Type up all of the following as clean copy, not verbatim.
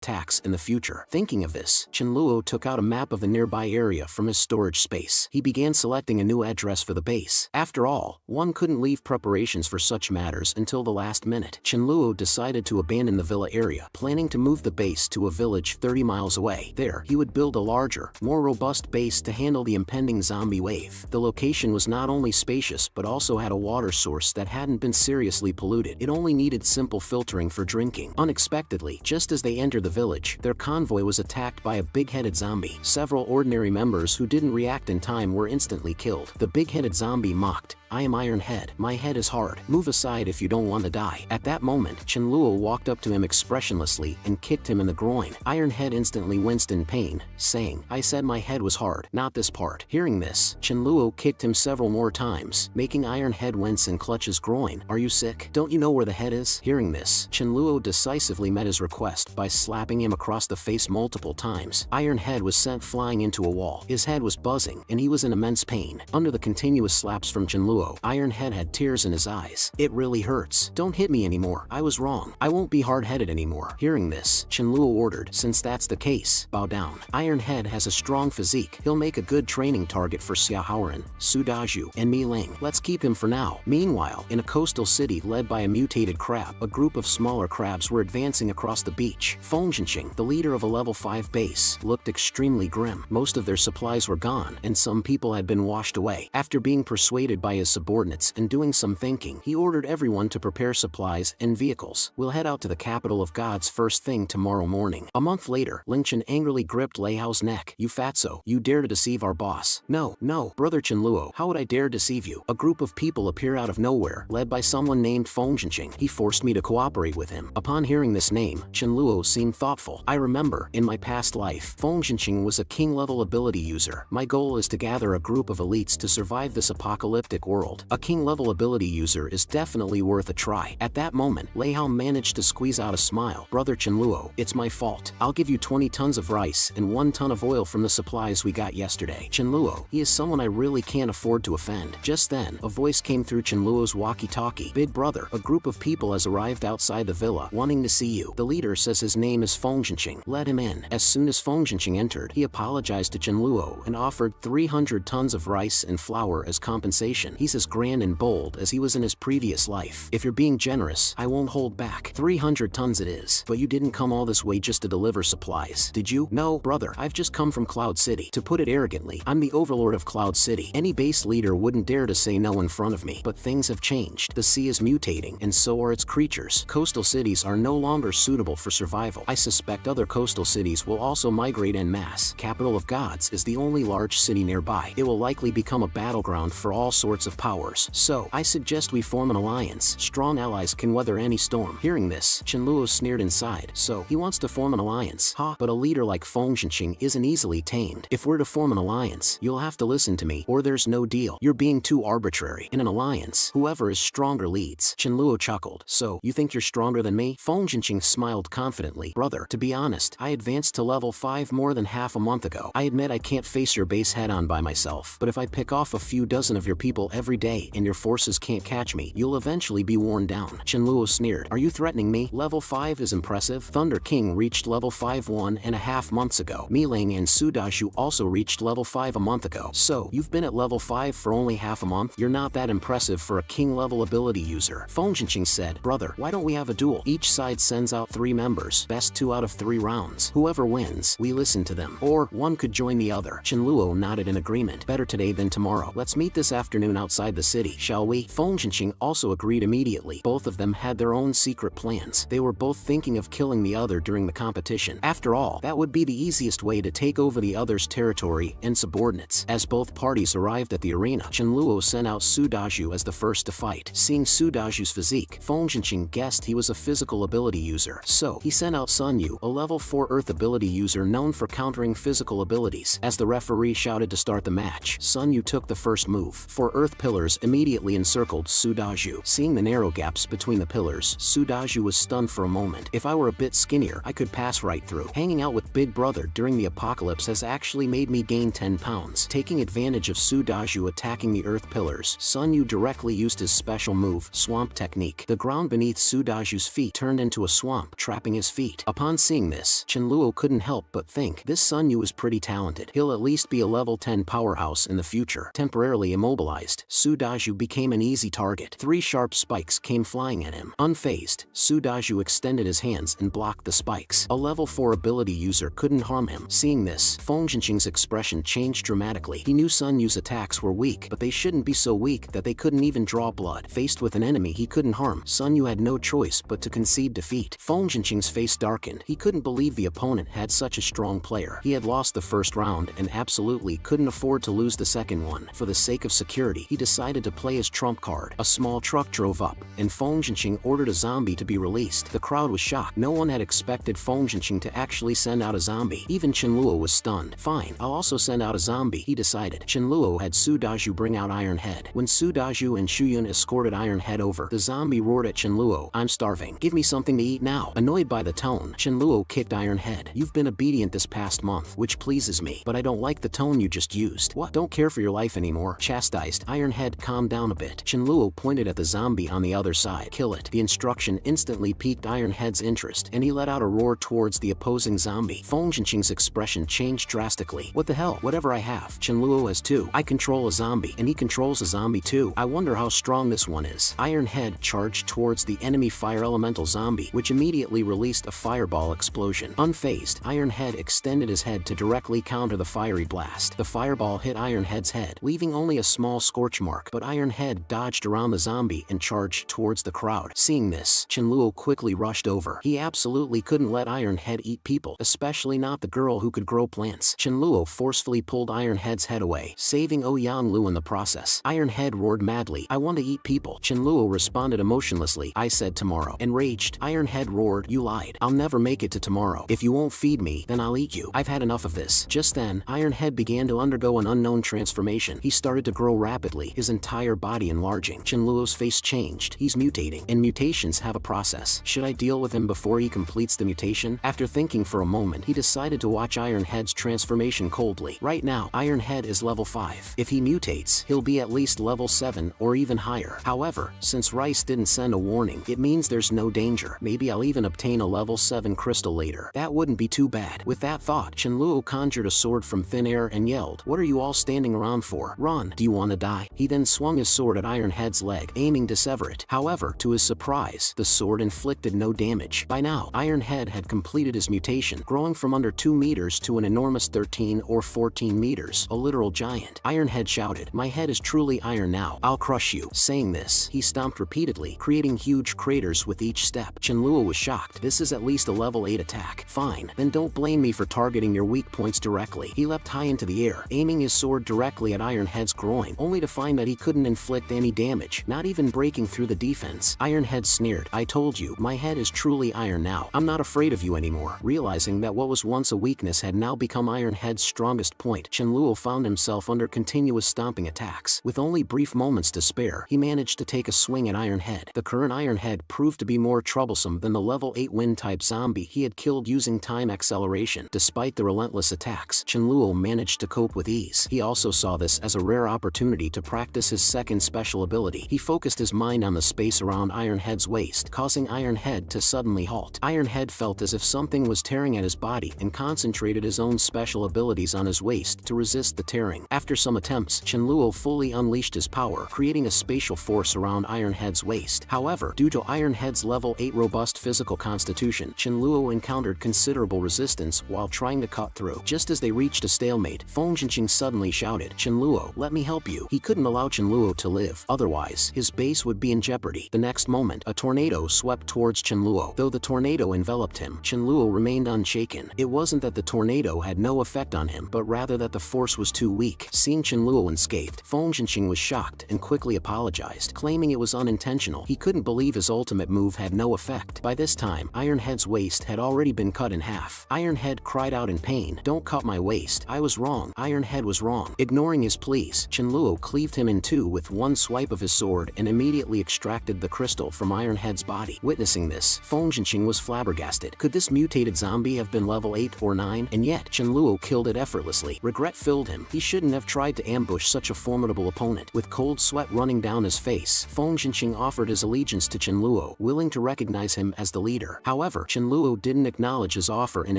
attacks in the future. Thinking of this, Chenluo took out a map of the nearby area from his storage space. He began selecting a new address for the base. After all, one couldn't leave preparations for such matters until the last minute. Chenluo decided to abandon the villa area, planning to move the base to a village 30 miles away. There, he would build a larger, more robust base to handle the impending zombie wave. The location was not only spacious but also had a water source that hadn't been seriously polluted. It only needed simple filtering for drinking. Unexpectedly, just as they entered the village, their convoy was attacked by a big-headed zombie. Several ordinary members who didn't react in time were instantly killed. The big-headed zombie mocked, "I am Iron Head. My head is hard. Move aside if you don't want to die." At that moment, Chenluo walked up to him expressionlessly and kicked him in the groin. Iron Head instantly winced in pain, saying, "I said my head was hard, not this part." Hearing this, Chenluo kicked him several more times, making Iron Head wince and clutch his groin. "Are you sick? Don't you know where the head is?" Hearing this, Chenluo decisively met his request by slapping him across the face multiple times. Iron Head was sent flying into a wall. His head was buzzing, and he was in immense pain. Under the continuous slaps from Chenluo, Iron Head had tears in his eyes. "It really hurts. Don't hit me anymore. I was wrong. I won't be hard-headed anymore." Hearing this, Chenluo ordered, "Since that's the case, bow down." Iron Head has a strong physique. He'll make a good training target for Xiaohaoren, Sudaju, and Mi Ling. Let's keep him for now. Meanwhile, in a coastal city led by a mutated crab, a group of smaller crabs were advancing across the beach. Feng Zhenqing, the leader of a level 5 base, looked extremely grim. Most of their supplies were gone, and some people had been washed away. After being persuaded by his subordinates and doing some thinking, he ordered everyone to prepare supplies and vehicles. "We'll head out to the capital of gods first thing tomorrow morning." A month later, Ling Chen angrily gripped Lei Hao's neck. "You fatso, you dare to deceive our boss." No, brother Chenluo, how would I dare deceive you?" A group of people appear out of nowhere, led by someone named Feng Zhenqing. He forced me to cooperate with him. Upon hearing this name, Chenluo seemed thoughtful. "I remember, in my past life, Feng Zhenqing was a king-level ability user. My goal is to gather a group of elites to survive this apocalyptic world. A king-level ability user is definitely worth a try." At that moment, Lei Hao managed to squeeze out a smile. "Brother Chenluo, it's my fault. I'll give you 20 tons of rice and 1 ton of oil from the supplies we got yesterday." Chenluo, he is someone I really can't afford to offend. Just then, a voice came through Chenluo's walkie-talkie. "Big brother, a group of people has arrived outside the villa, wanting to see you. The leader says his name is Feng Zhenqing. Let him in." As soon as Feng Zhenqing entered, he apologized to Chenluo and offered 300 tons of rice and flour as compensation. He's as grand and bold as he was in his previous life. "If you're being generous, I won't hold back. 300 tons it is. But you didn't come all this way just to deliver supplies, did you?" "No, brother, I've just come from Cloud City. To put it arrogantly, I'm the overlord of Cloud City. Any base leader wouldn't dare to say no in front of me. But things have changed. The sea is mutating, and so are its creatures. Coastal cities are no longer suitable for survival. I suspect other coastal cities will also migrate en masse. Capital of Gods is the only large city nearby. It will likely become a battleground for all sorts of powers. So, I suggest we form an alliance. Strong allies can weather any storm." Hearing this, Chenluo sneered inside. "So, he wants to form an alliance, huh? But a leader like Feng Zhenqing isn't easily tamed. If we're to form an alliance, you'll have to listen to me, or there's no deal. You're being too arbitrary. In an alliance, whoever is stronger leads." Chenluo chuckled. "So, you think you're stronger than me?" Feng Zhenqing smiled confidently. "Brother, to be honest, I advanced to level 5 more than half a month ago. I admit I can't face your base head-on by myself, but if I pick off a few dozen of your people every day and your forces can't catch me, you'll eventually be worn down." Chenluo sneered. "Are you threatening me? Level 5 is impressive. Thunder King reached level 5 1.5 months ago. Mi Ling and Sudaju also reached level 5 a month ago. So, you've been at level 5 for only half a month? You're not that impressive for a king-level ability user." Feng Zhenqing said, "Brother, why don't we have a duel? Each side sends out 3 members, best 2 out of 3 rounds. Whoever wins, we listen to them. Or, one could join the other." Chenluo nodded in agreement. "Better today than tomorrow. Let's meet this afternoon outside the city, shall we?" Feng Zhenqing also agreed immediately. Both of them had their own secret plans. They were both thinking of killing the other during the competition. After all, that would be the easiest way to take over the other's territory and subordinates. As both parties arrived at the arena, Chenluo sent out Sudaju as the first to fight. Seeing Sudaju's physique, Feng Zhenqing guessed he was a physical ability user. So, he sent out Sun Yu, a level 4 earth ability user known for countering physical abilities. As the referee shouted to start the match, Sun Yu took the first move. For earth pillars immediately encircled Sudaju. Seeing the narrow gaps between the pillars, Sudaju was stunned for a moment. If I were a bit skinnier, I could pass right through. Hanging out with Big Brother during the apocalypse has actually made me gain 10 pounds. Taking advantage of Sudaju attacking the earth pillars, Sun Yu directly used his special move, Swamp Technique. The ground beneath Sudaju's feet turned into a swamp, trapping his feet. Upon seeing this, Chenluo couldn't help but think, this Sun Yu is pretty talented. He'll at least be a level 10 powerhouse in the future. Temporarily immobilized, Sudaju became an easy target. 3 sharp spikes came flying at him. Unfazed, Sudaju extended his hands and blocked the spikes. A level 4 ability user couldn't harm him. Seeing this, Feng Jinqing's expression changed dramatically. He knew Sun Yu's attacks were weak, but they shouldn't be so weak that they couldn't even draw blood. Faced with an enemy he couldn't harm, Sun Yu had no choice but to concede defeat. Feng Jinqing's face darkened. He couldn't believe the opponent had such a strong player. He had lost the first round and absolutely couldn't afford to lose the second one. For the sake of security, he decided to play his trump card. A small truck drove up, and Feng Jinqing ordered a zombie to be released. The crowd was shocked. No one had expected Feng Jinqing to actually send out a zombie. Even Chenluo was stunned. Fine, I'll also send out a zombie, he decided. Chenluo had Sudaju bring out Iron Head. When Sudaju and Shuyun escorted Iron Head over, the zombie roared at Chenluo, I'm starving. Give me something to eat now. Annoyed by the tone, Chenluo kicked Iron Head. You've been obedient this past month, which pleases me, but I don't like the tone you just used. What? Don't care for your life anymore? Chastised, Iron Head calmed down a bit. Chenluo pointed at the zombie on the other side. Kill it. The instruction instantly piqued Iron Head's interest, and he let out a roar towards the opposing zombie. Feng Jinqing's expression changed drastically. What the hell? Whatever I have, Chenluo has too. I control a zombie, and he controls a zombie too. I wonder how strong this one is. Iron Head charged towards the enemy fire elemental zombie, which immediately released a fireball explosion. Unfazed, Iron Head extended his head to directly counter the fiery blast. The fireball hit Iron Head's head, leaving only a small scorch mark, but Iron Head dodged around the zombie and charged towards the crowd. Seeing this, Chenluo quickly rushed over. He absolutely couldn't let Iron Head eat people, especially not the girl who could grow plants. Chenluo forcefully pulled Iron Head's head away, saving Ouyang Lu in the process. Iron Head roared madly, I want to eat people. Chenluo responded emotionlessly, I said tomorrow. Enraged, Iron Head roared, you lied. I'll never make it to tomorrow. If you won't feed me, then I'll eat you. I've had enough of this. Just then, Iron Head began to undergo an unknown transformation. He started to grow rapidly, his entire body enlarging. Chenluo's face changed. He's mutating, and mutations have a process. Should I deal with him before he completes the mutation? After thinking for a moment, he decided to watch Iron Head's transformation coldly. Right now, Iron Head is level 5. If he mutates, he'll be at least level 7 or even higher. However, since Rice didn't send a warning, it means there's no danger. Maybe I'll even obtain a level 7 crystal later. That wouldn't be too bad. With that thought, Chenluo conjured a sword from thin air and yelled, what are you all standing around for? Run! Do you want to die? He then swung his sword at Iron Head's leg, aiming to sever it. However, to his surprise, the sword inflicted no damage. By now, Iron Head had completed his mutation, growing from under 2 meters to an enormous 13 or 14 meters, a literal giant. Iron Head shouted, my head is truly iron now. I'll crush you. Saying this, he stomped repeatedly, creating huge craters with each step. Chenluo was shocked. This is at least a level 8 attack. Fine, then don't blame me for targeting your weak points directly. He leapt high into the air, aiming his sword directly at Iron Head's groin, only to find that he couldn't inflict any damage, not even breaking through the defense. Iron Head sneered, I told you, my head is truly iron now. I'm not afraid of you anymore. Realizing that what was once a weakness had now become Iron Head's strongest point, Chenluo found himself under continuous stomping attacks. With only brief moments to spare, he managed to take a swing at Iron Head. The current Iron Head proved to be more troublesome than the level 8 wind-type zombie he had killed using time acceleration. Despite the relentless attacks, Chenluo managed to cope with ease. He also saw this as a rare opportunity to practice his second special ability. He focused his mind on the space around Iron Head's waist, causing Iron Head to suddenly halt. Iron Head felt as if something was tearing at his body and concentrated his own special abilities on his waist to resist the tearing. After some attempts, Chenluo fully unleashed his power, creating a spatial force around Iron Head's waist. However, due to Iron Head's level 8 robust physical constitution, Chenluo encountered considerable resistance while trying to cut through. Just as they reached a stalemate, Feng Jinqing suddenly shouted, Chenluo, let me help you. He couldn't allow Chenluo to live, otherwise, his base would be in jeopardy. The next moment, a tornado swept towards Chenluo. Though the tornado enveloped him, Chenluo remained unshaken. It wasn't that the tornado had no effect on him, but rather that the force was too weak. Seeing Chenluo unscathed, Feng Jinqing was shocked and quickly apologized, claiming it was unintentional. He couldn't believe his ultimate move had no effect. By this time, Iron Head's waist had already been cut in half. Iron Head cried out in pain, don't cut my waist. I was wrong. Iron Head was wrong. Ignoring his pleas, Chenluo cleaved cleaved him in two with one swipe of his sword and immediately extracted the crystal from Ironhead's body. Witnessing this, Feng Zhenqing was flabbergasted. Could this mutated zombie have been level 8 or 9? And yet, Qianluo killed it effortlessly. Regret filled him. He shouldn't have tried to ambush such a formidable opponent. With cold sweat running down his face, Feng Zhenqing offered his allegiance to Qianluo, willing to recognize him as the leader. However, Qianluo didn't acknowledge his offer and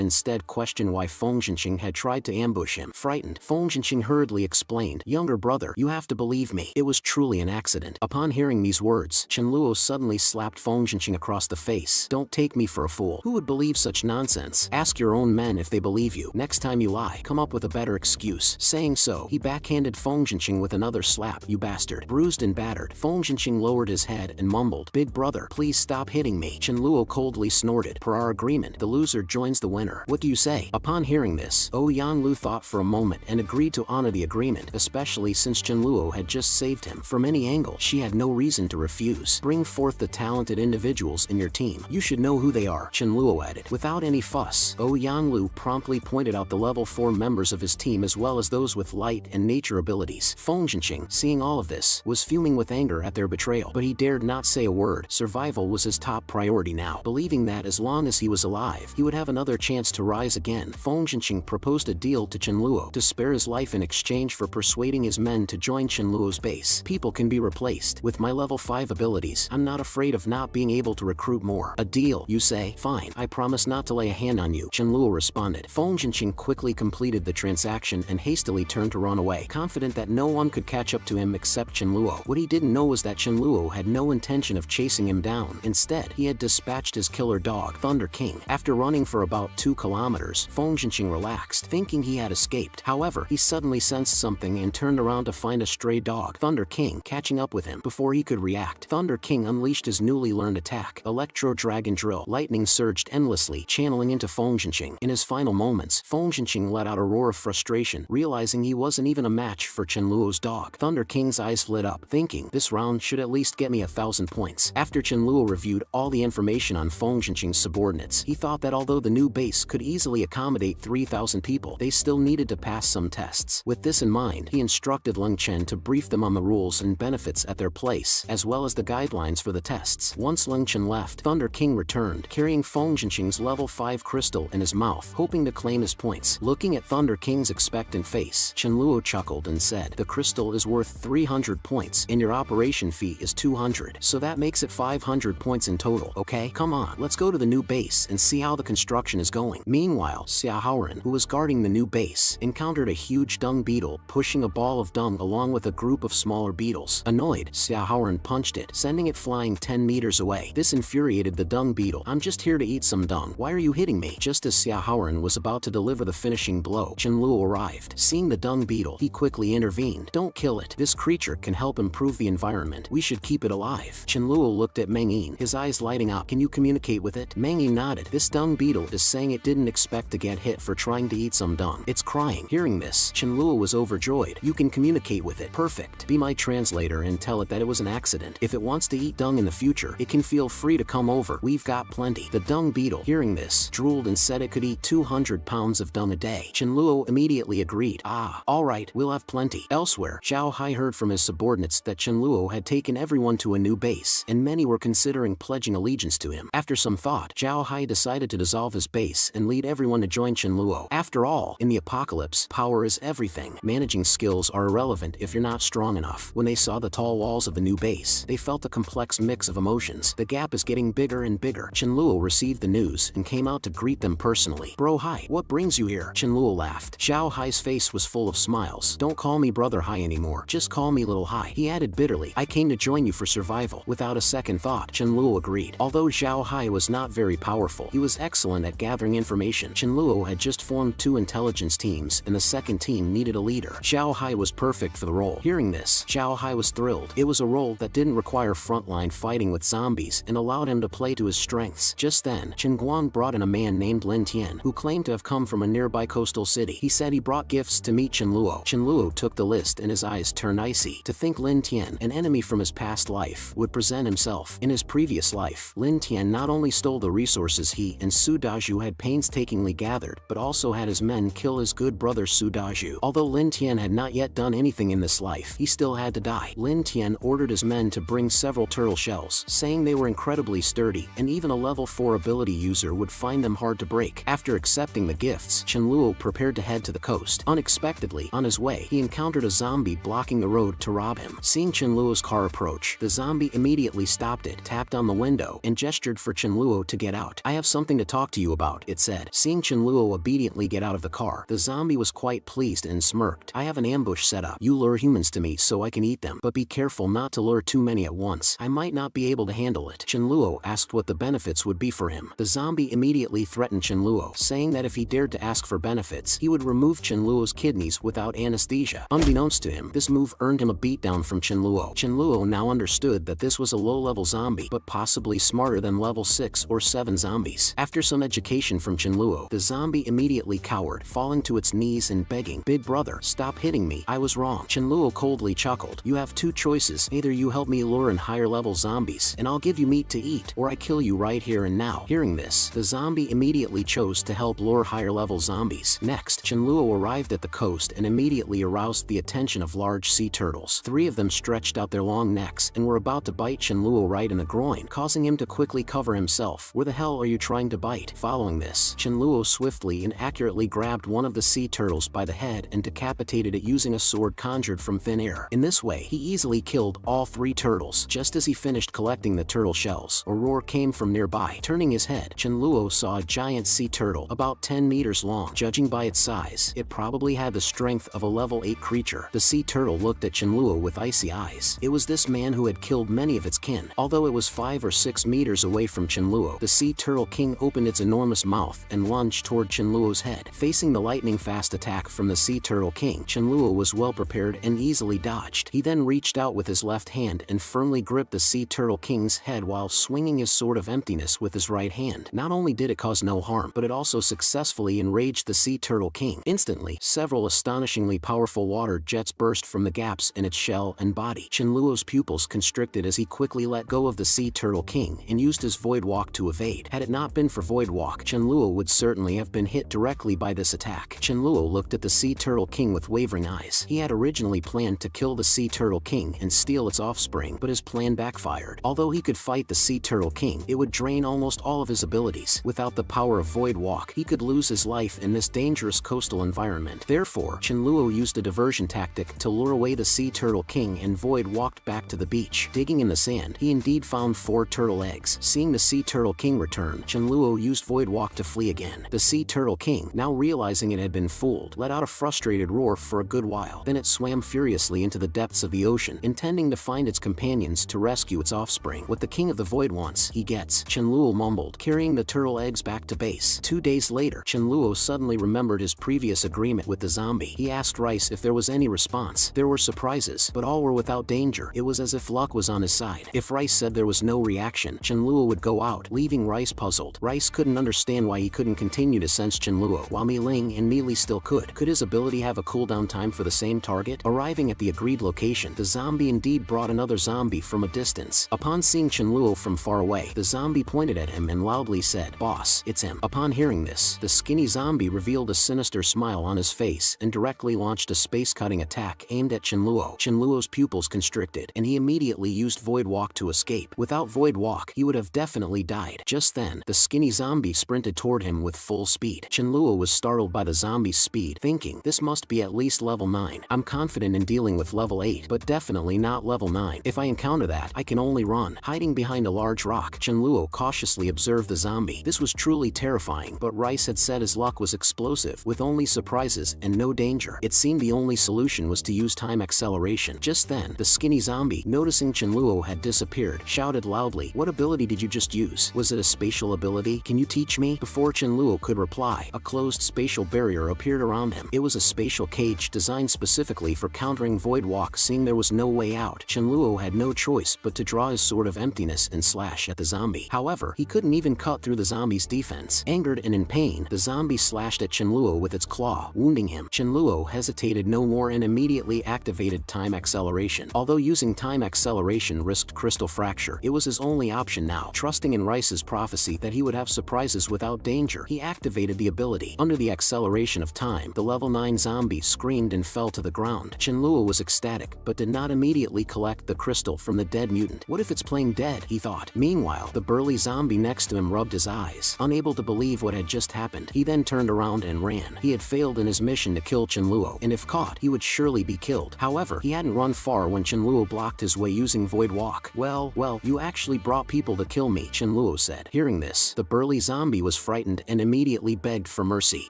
instead questioned why Feng Zhenqing had tried to ambush him. Frightened, Feng Zhenqing hurriedly explained, "Younger brother, you have to believe me. It was truly an accident." Upon hearing these words, Qianluo suddenly slapped Feng Zhenqing across the face. "Don't take me for a fool. Who would believe such nonsense? Ask your own men if they believe you. Next time you lie, come up with a better excuse." Saying so, he backhanded Feng Zhenqing with another slap. "You bastard." Bruised and battered, Feng Zhenqing lowered his head and mumbled, "Big brother, please stop hitting me." Qianluo coldly snorted, "Per our agreement, the loser joins the winner. What do you say?" Upon hearing this, Yanlu thought for a moment and agreed to honor the agreement, especially since Qianluo had just saved him. From any angle, she had no reason to refuse. "Bring forth the talented individuals in your team. You should know who they are," Qianluo added. Without any fuss, Yanlu promptly pointed out the level 4 members of his team as well as those with light and nature abilities. Feng Zhenqing, seeing all of this, was fuming with anger at their betrayal, but he dared not say a word. Survival was his top priority now. Believing that as long as he was alive, he would have another chance to rise again, Feng Zhenqing proposed a deal to Qianluo to spare his life in exchange for persuading his men to join Qianluo's base. "People can be replaced. With my level 5 abilities, I'm not afraid of not being able to recruit more." "A deal, you say? Fine. I promise not to lay a hand on you," Qianluo responded. Feng Zhenqing quickly completed the transaction and hastily turned to run away, confident that no one could catch up to him except Qianluo. What he didn't know was that Qianluo had no intention of chasing him down. Instead, he had dispatched his killer dog, Thunder King. After running for about 2 kilometers, Feng Zhenqing relaxed, thinking he had escaped. However, he suddenly sensed something and turned around to find a stray dog, Thunder King, catching up with him. Before he could react, Thunder King unleashed his newly learned attack, Electro Dragon Drill. Lightning surged endlessly, channeling into Feng Zhenqing. In his final moments, Feng Zhenqing let out a roar of frustration, realizing he wasn't even a match for Qianluo's dog. Thunder King's eyes lit up, thinking, "This round should at least get me 1,000 points." After Qianluo reviewed all the information on Feng Zhenqing's subordinates, he thought that although the new base could easily accommodate 3,000 people, they still needed to pass some tests. With this in mind, he instructed Leng Chen to brief them on the rules and benefits at their place, as well as the guidelines for the tests. Once Leng Chen left, Thunder King returned, carrying Feng Zhenqing's level 5 crystal in his mouth, hoping to claim his points. Looking at Thunder King's expectant face, Qianluo chuckled and said, "The crystal is worth 300 points, and your operation fee is 200, so that makes it 500 points in total. Okay, come on, let's go to the new base and see how the construction is going." Meanwhile, Xia Haoren, who was guarding the new base, encountered a huge dung beetle pushing a ball of dung along with a group of smaller beetles. Annoyed, Xia Haoren punched it, sending it flying 10 meters away. This infuriated the dung beetle. "I'm just here to eat some dung. Why are you hitting me?" Just as Xia Haoren was about to deliver the finishing blow, Qianluo arrived. Seeing the dung beetle, he quickly intervened. "Don't kill it. This creature can help improve the environment. We should keep it alive." Qianluo looked at Meng Yin, his eyes lighting up. "Can you communicate with it?" Meng Yin nodded. "This dung beetle is saying it didn't expect to get hit for trying to eat some dung. It's crying." Hearing this, Qianluo was overjoyed. "You can communicate with it. Perfect. Be my translator and tell it that it was an accident. If it wants to eat dung in the future, it can feel free to come over. We've got plenty." The dung beetle, hearing this, drooled and said it could eat 200 pounds of dung a day. Qianluo immediately agreed. "Ah, all right, we'll have plenty." Elsewhere, Zhao Hai heard from his subordinates that Qianluo had taken everyone to a new base, and many were considering pledging allegiance to him. After some thought, Zhao Hai decided to dissolve his base and lead everyone to join Qianluo. After all, in the apocalypse, power is everything. Managing skills are irrelevant if you're not strong enough. When they saw the tall walls of the new base, they felt a complex mix of emotions. The gap is getting bigger and bigger. Qianluo received the news and came out to greet them personally. "Bro Hai, what brings you here?" Qianluo laughed. Zhao Hai's face was full of smiles. "Don't call me Brother Hai anymore. Just call me Little Hai." He added bitterly, "I came to join you for survival." Without a second thought, Qianluo agreed. Although Zhao Hai was not very powerful, he was excellent at gathering information. Qianluo had just formed 2 intelligence teams, and the second team needed a leader. Zhao Hai was perfect for the role. Hearing this, Zhao Hai was thrilled. It was a role that didn't require frontline fighting with zombies and allowed him to play to his strengths. Just then, Chen Guan brought in a man named Lin Tian, who claimed to have come from a nearby coastal city. He said he brought gifts to meet Qianluo. Qianluo took the list and his eyes turned icy. To think Lin Tian, an enemy from his past life, would present himself. In his previous life, Lin Tian not only stole the resources he and Su Daju had painstakingly gathered, but also had his men kill his good brother Su Daju. Although Lin Tian had not yet done anything in this life, he still had to die. Lin Tian ordered his men to bring several turtle shells, saying they were incredibly sturdy, and even a level 4 ability user would find them hard to break. After accepting the gifts, Chenluo prepared to head to the coast. Unexpectedly, on his way, he encountered a zombie blocking the road to rob him. Seeing Chenluo's car approach, the zombie immediately stopped it, tapped on the window, and gestured for Chenluo to get out. "I have something to talk to you about," it said. Seeing Chenluo obediently get out of the car, the zombie was quite pleased and smirked. "I have an ambush set up. You lure humans to me so I can eat them, but be careful not to lure too many at once. I might not be able to handle it." Chenluo asked what the benefits would be for him. The zombie immediately threatened Chenluo, saying that if he dared to ask for benefits, he would remove Chenluo's kidneys without anesthesia. Unbeknownst to him, this move earned him a beatdown from Chenluo. Chenluo now understood that this was a low-level zombie, but possibly smarter than level 6 or 7 zombies. After some education from Chenluo, the zombie immediately cowered, falling to its knees and begging, "Big brother, stop hitting me. I was wrong." Chenluo coldly chuckled. "You have two choices. Either you help me lure in higher-level zombies, and I'll give you meat to eat, or I kill you right here and now." Hearing this, the zombie immediately chose to help lure higher-level zombies. Next, Chenluo arrived at the coast and immediately aroused the attention of large sea turtles. 3 of them stretched out their long necks and were about to bite Chenluo right in the groin, causing him to quickly cover himself. "Where the hell are you trying to bite?" Following this, Chenluo swiftly and accurately grabbed one of the sea turtles by the head and decapitated it using a sword conjured from thin air. In this way, he easily killed all 3 turtles. Just as he finished collecting the turtle shells, a roar came from nearby. Turning his head, Chenluo saw a giant sea turtle, about 10 meters long. Judging by its size, it probably had the strength of a level 8 creature. The sea turtle looked at Chenluo with icy eyes. It was this man who had killed many of its kin. Although it was 5 or 6 meters away from Chenluo, the sea turtle king opened its enormous mouth and lunged toward Chenluo's head. Facing the lightning-fast attack from the sea turtle king, Chenluo was well prepared and easily dodged. He then reached out with his left hand and firmly gripped the sea turtle king's head while swinging his sword of emptiness with his right hand. Not only did it cause no harm, but it also successfully enraged the sea turtle king. Instantly, several astonishingly powerful water jets burst from the gaps in its shell and body. Chenluo's pupils constricted as he quickly let go of the sea turtle king and used his void walk to evade. Had it not been for void walk, Chenluo would certainly have been hit directly by this attack. Chenluo looked at the sea turtle king with wavering eyes. He had originally planned to kill the sea turtle king and steal its offspring, but his plan backfired. Although he could fight the sea turtle king, it would drain almost all of his abilities. Without the power of void walk, he could lose his life in this dangerous coastal environment. Therefore, Chenluo used a diversion tactic to lure away the sea turtle king and void walked back to the beach. Digging in the sand, he indeed found 4 turtle eggs. Seeing the sea turtle king return, Chenluo used void walk to flee again. The sea turtle king, now realizing it had been fooled, let out a frustrated roar for a good while. Then it swam furiously into the depths of the ocean, intending to find its companions to rescue its offspring. What the king of the void wants, he gets, Chenluo mumbled, carrying the turtle eggs back to base. 2 days later, Chenluo suddenly remembered his previous agreement with the zombie. He asked Rice if there was any response. There were surprises, but all were without danger. It was as if luck was on his side. If Rice said there was no reaction, Chenluo would go out, leaving Rice puzzled. Rice couldn't understand why he couldn't continue to sense Chenluo, while Mi Ling and Mi Li still could. Could his ability have a cooldown time for the same target? Arriving at the agreed location, the zombie indeed brought another zombie from a distance. Upon seeing Chenluo from far away, the zombie pointed at him and loudly said, "Boss, it's him." Upon hearing this, the skinny zombie revealed a sinister smile on his face and directly launched a space-cutting attack aimed at Chenluo. Chenluo's pupils constricted, and he immediately used void walk to escape. Without void walk, he would have definitely died. Just then, the skinny zombie sprinted toward him with full speed. Chenluo was startled by the zombie's speed, thinking, "This must be at least level 9. I'm confident in dealing with level 8, but definitely not level 9. If I encounter that, I can only run." Hiding behind a large rock, Chenluo cautiously observed the zombie. This was truly terrifying, but Rice had said his luck was explosive, with only surprises and no danger. It seemed the only solution was to use time acceleration. Just then, the skinny zombie, noticing Chenluo had disappeared, shouted loudly, "What ability did you just use? Was it a spatial ability? Can you teach me?" Before Chenluo could reply, a closed spatial barrier appeared around him. It was a spatial cage designed specifically for countering void walk. Seeing there was no way out, Chenluo had no choice but to draw his sword of emptiness and slash at the zombie. However, he couldn't even cut through the zombie's defense. Angered and in pain, the zombie slashed at Chenluo with its claw, wounding him. Chenluo hesitated no more and immediately activated time acceleration. Although using time acceleration risked crystal fracture, it was his only option now. Trusting in Rice's prophecy that he would have surprises without danger, he activated the ability. Under the acceleration of time, the level 9 zombie screamed and fell to the ground. Chenluo was ecstatic, but did not immediately collect the crystal from the dead mutant. What if it's playing dead, he thought. Meanwhile, the burly zombie next to him rubbed his eyes, unable to believe what had just happened. He then turned around and ran. He had failed in his mission to kill Chenluo, and if caught, he would surely be killed. However, he hadn't run far when Chenluo blocked his way using Void Walk. Well, you actually brought people to kill me, Chenluo said. Hearing this, the burly zombie was frightened and immediately begged for mercy.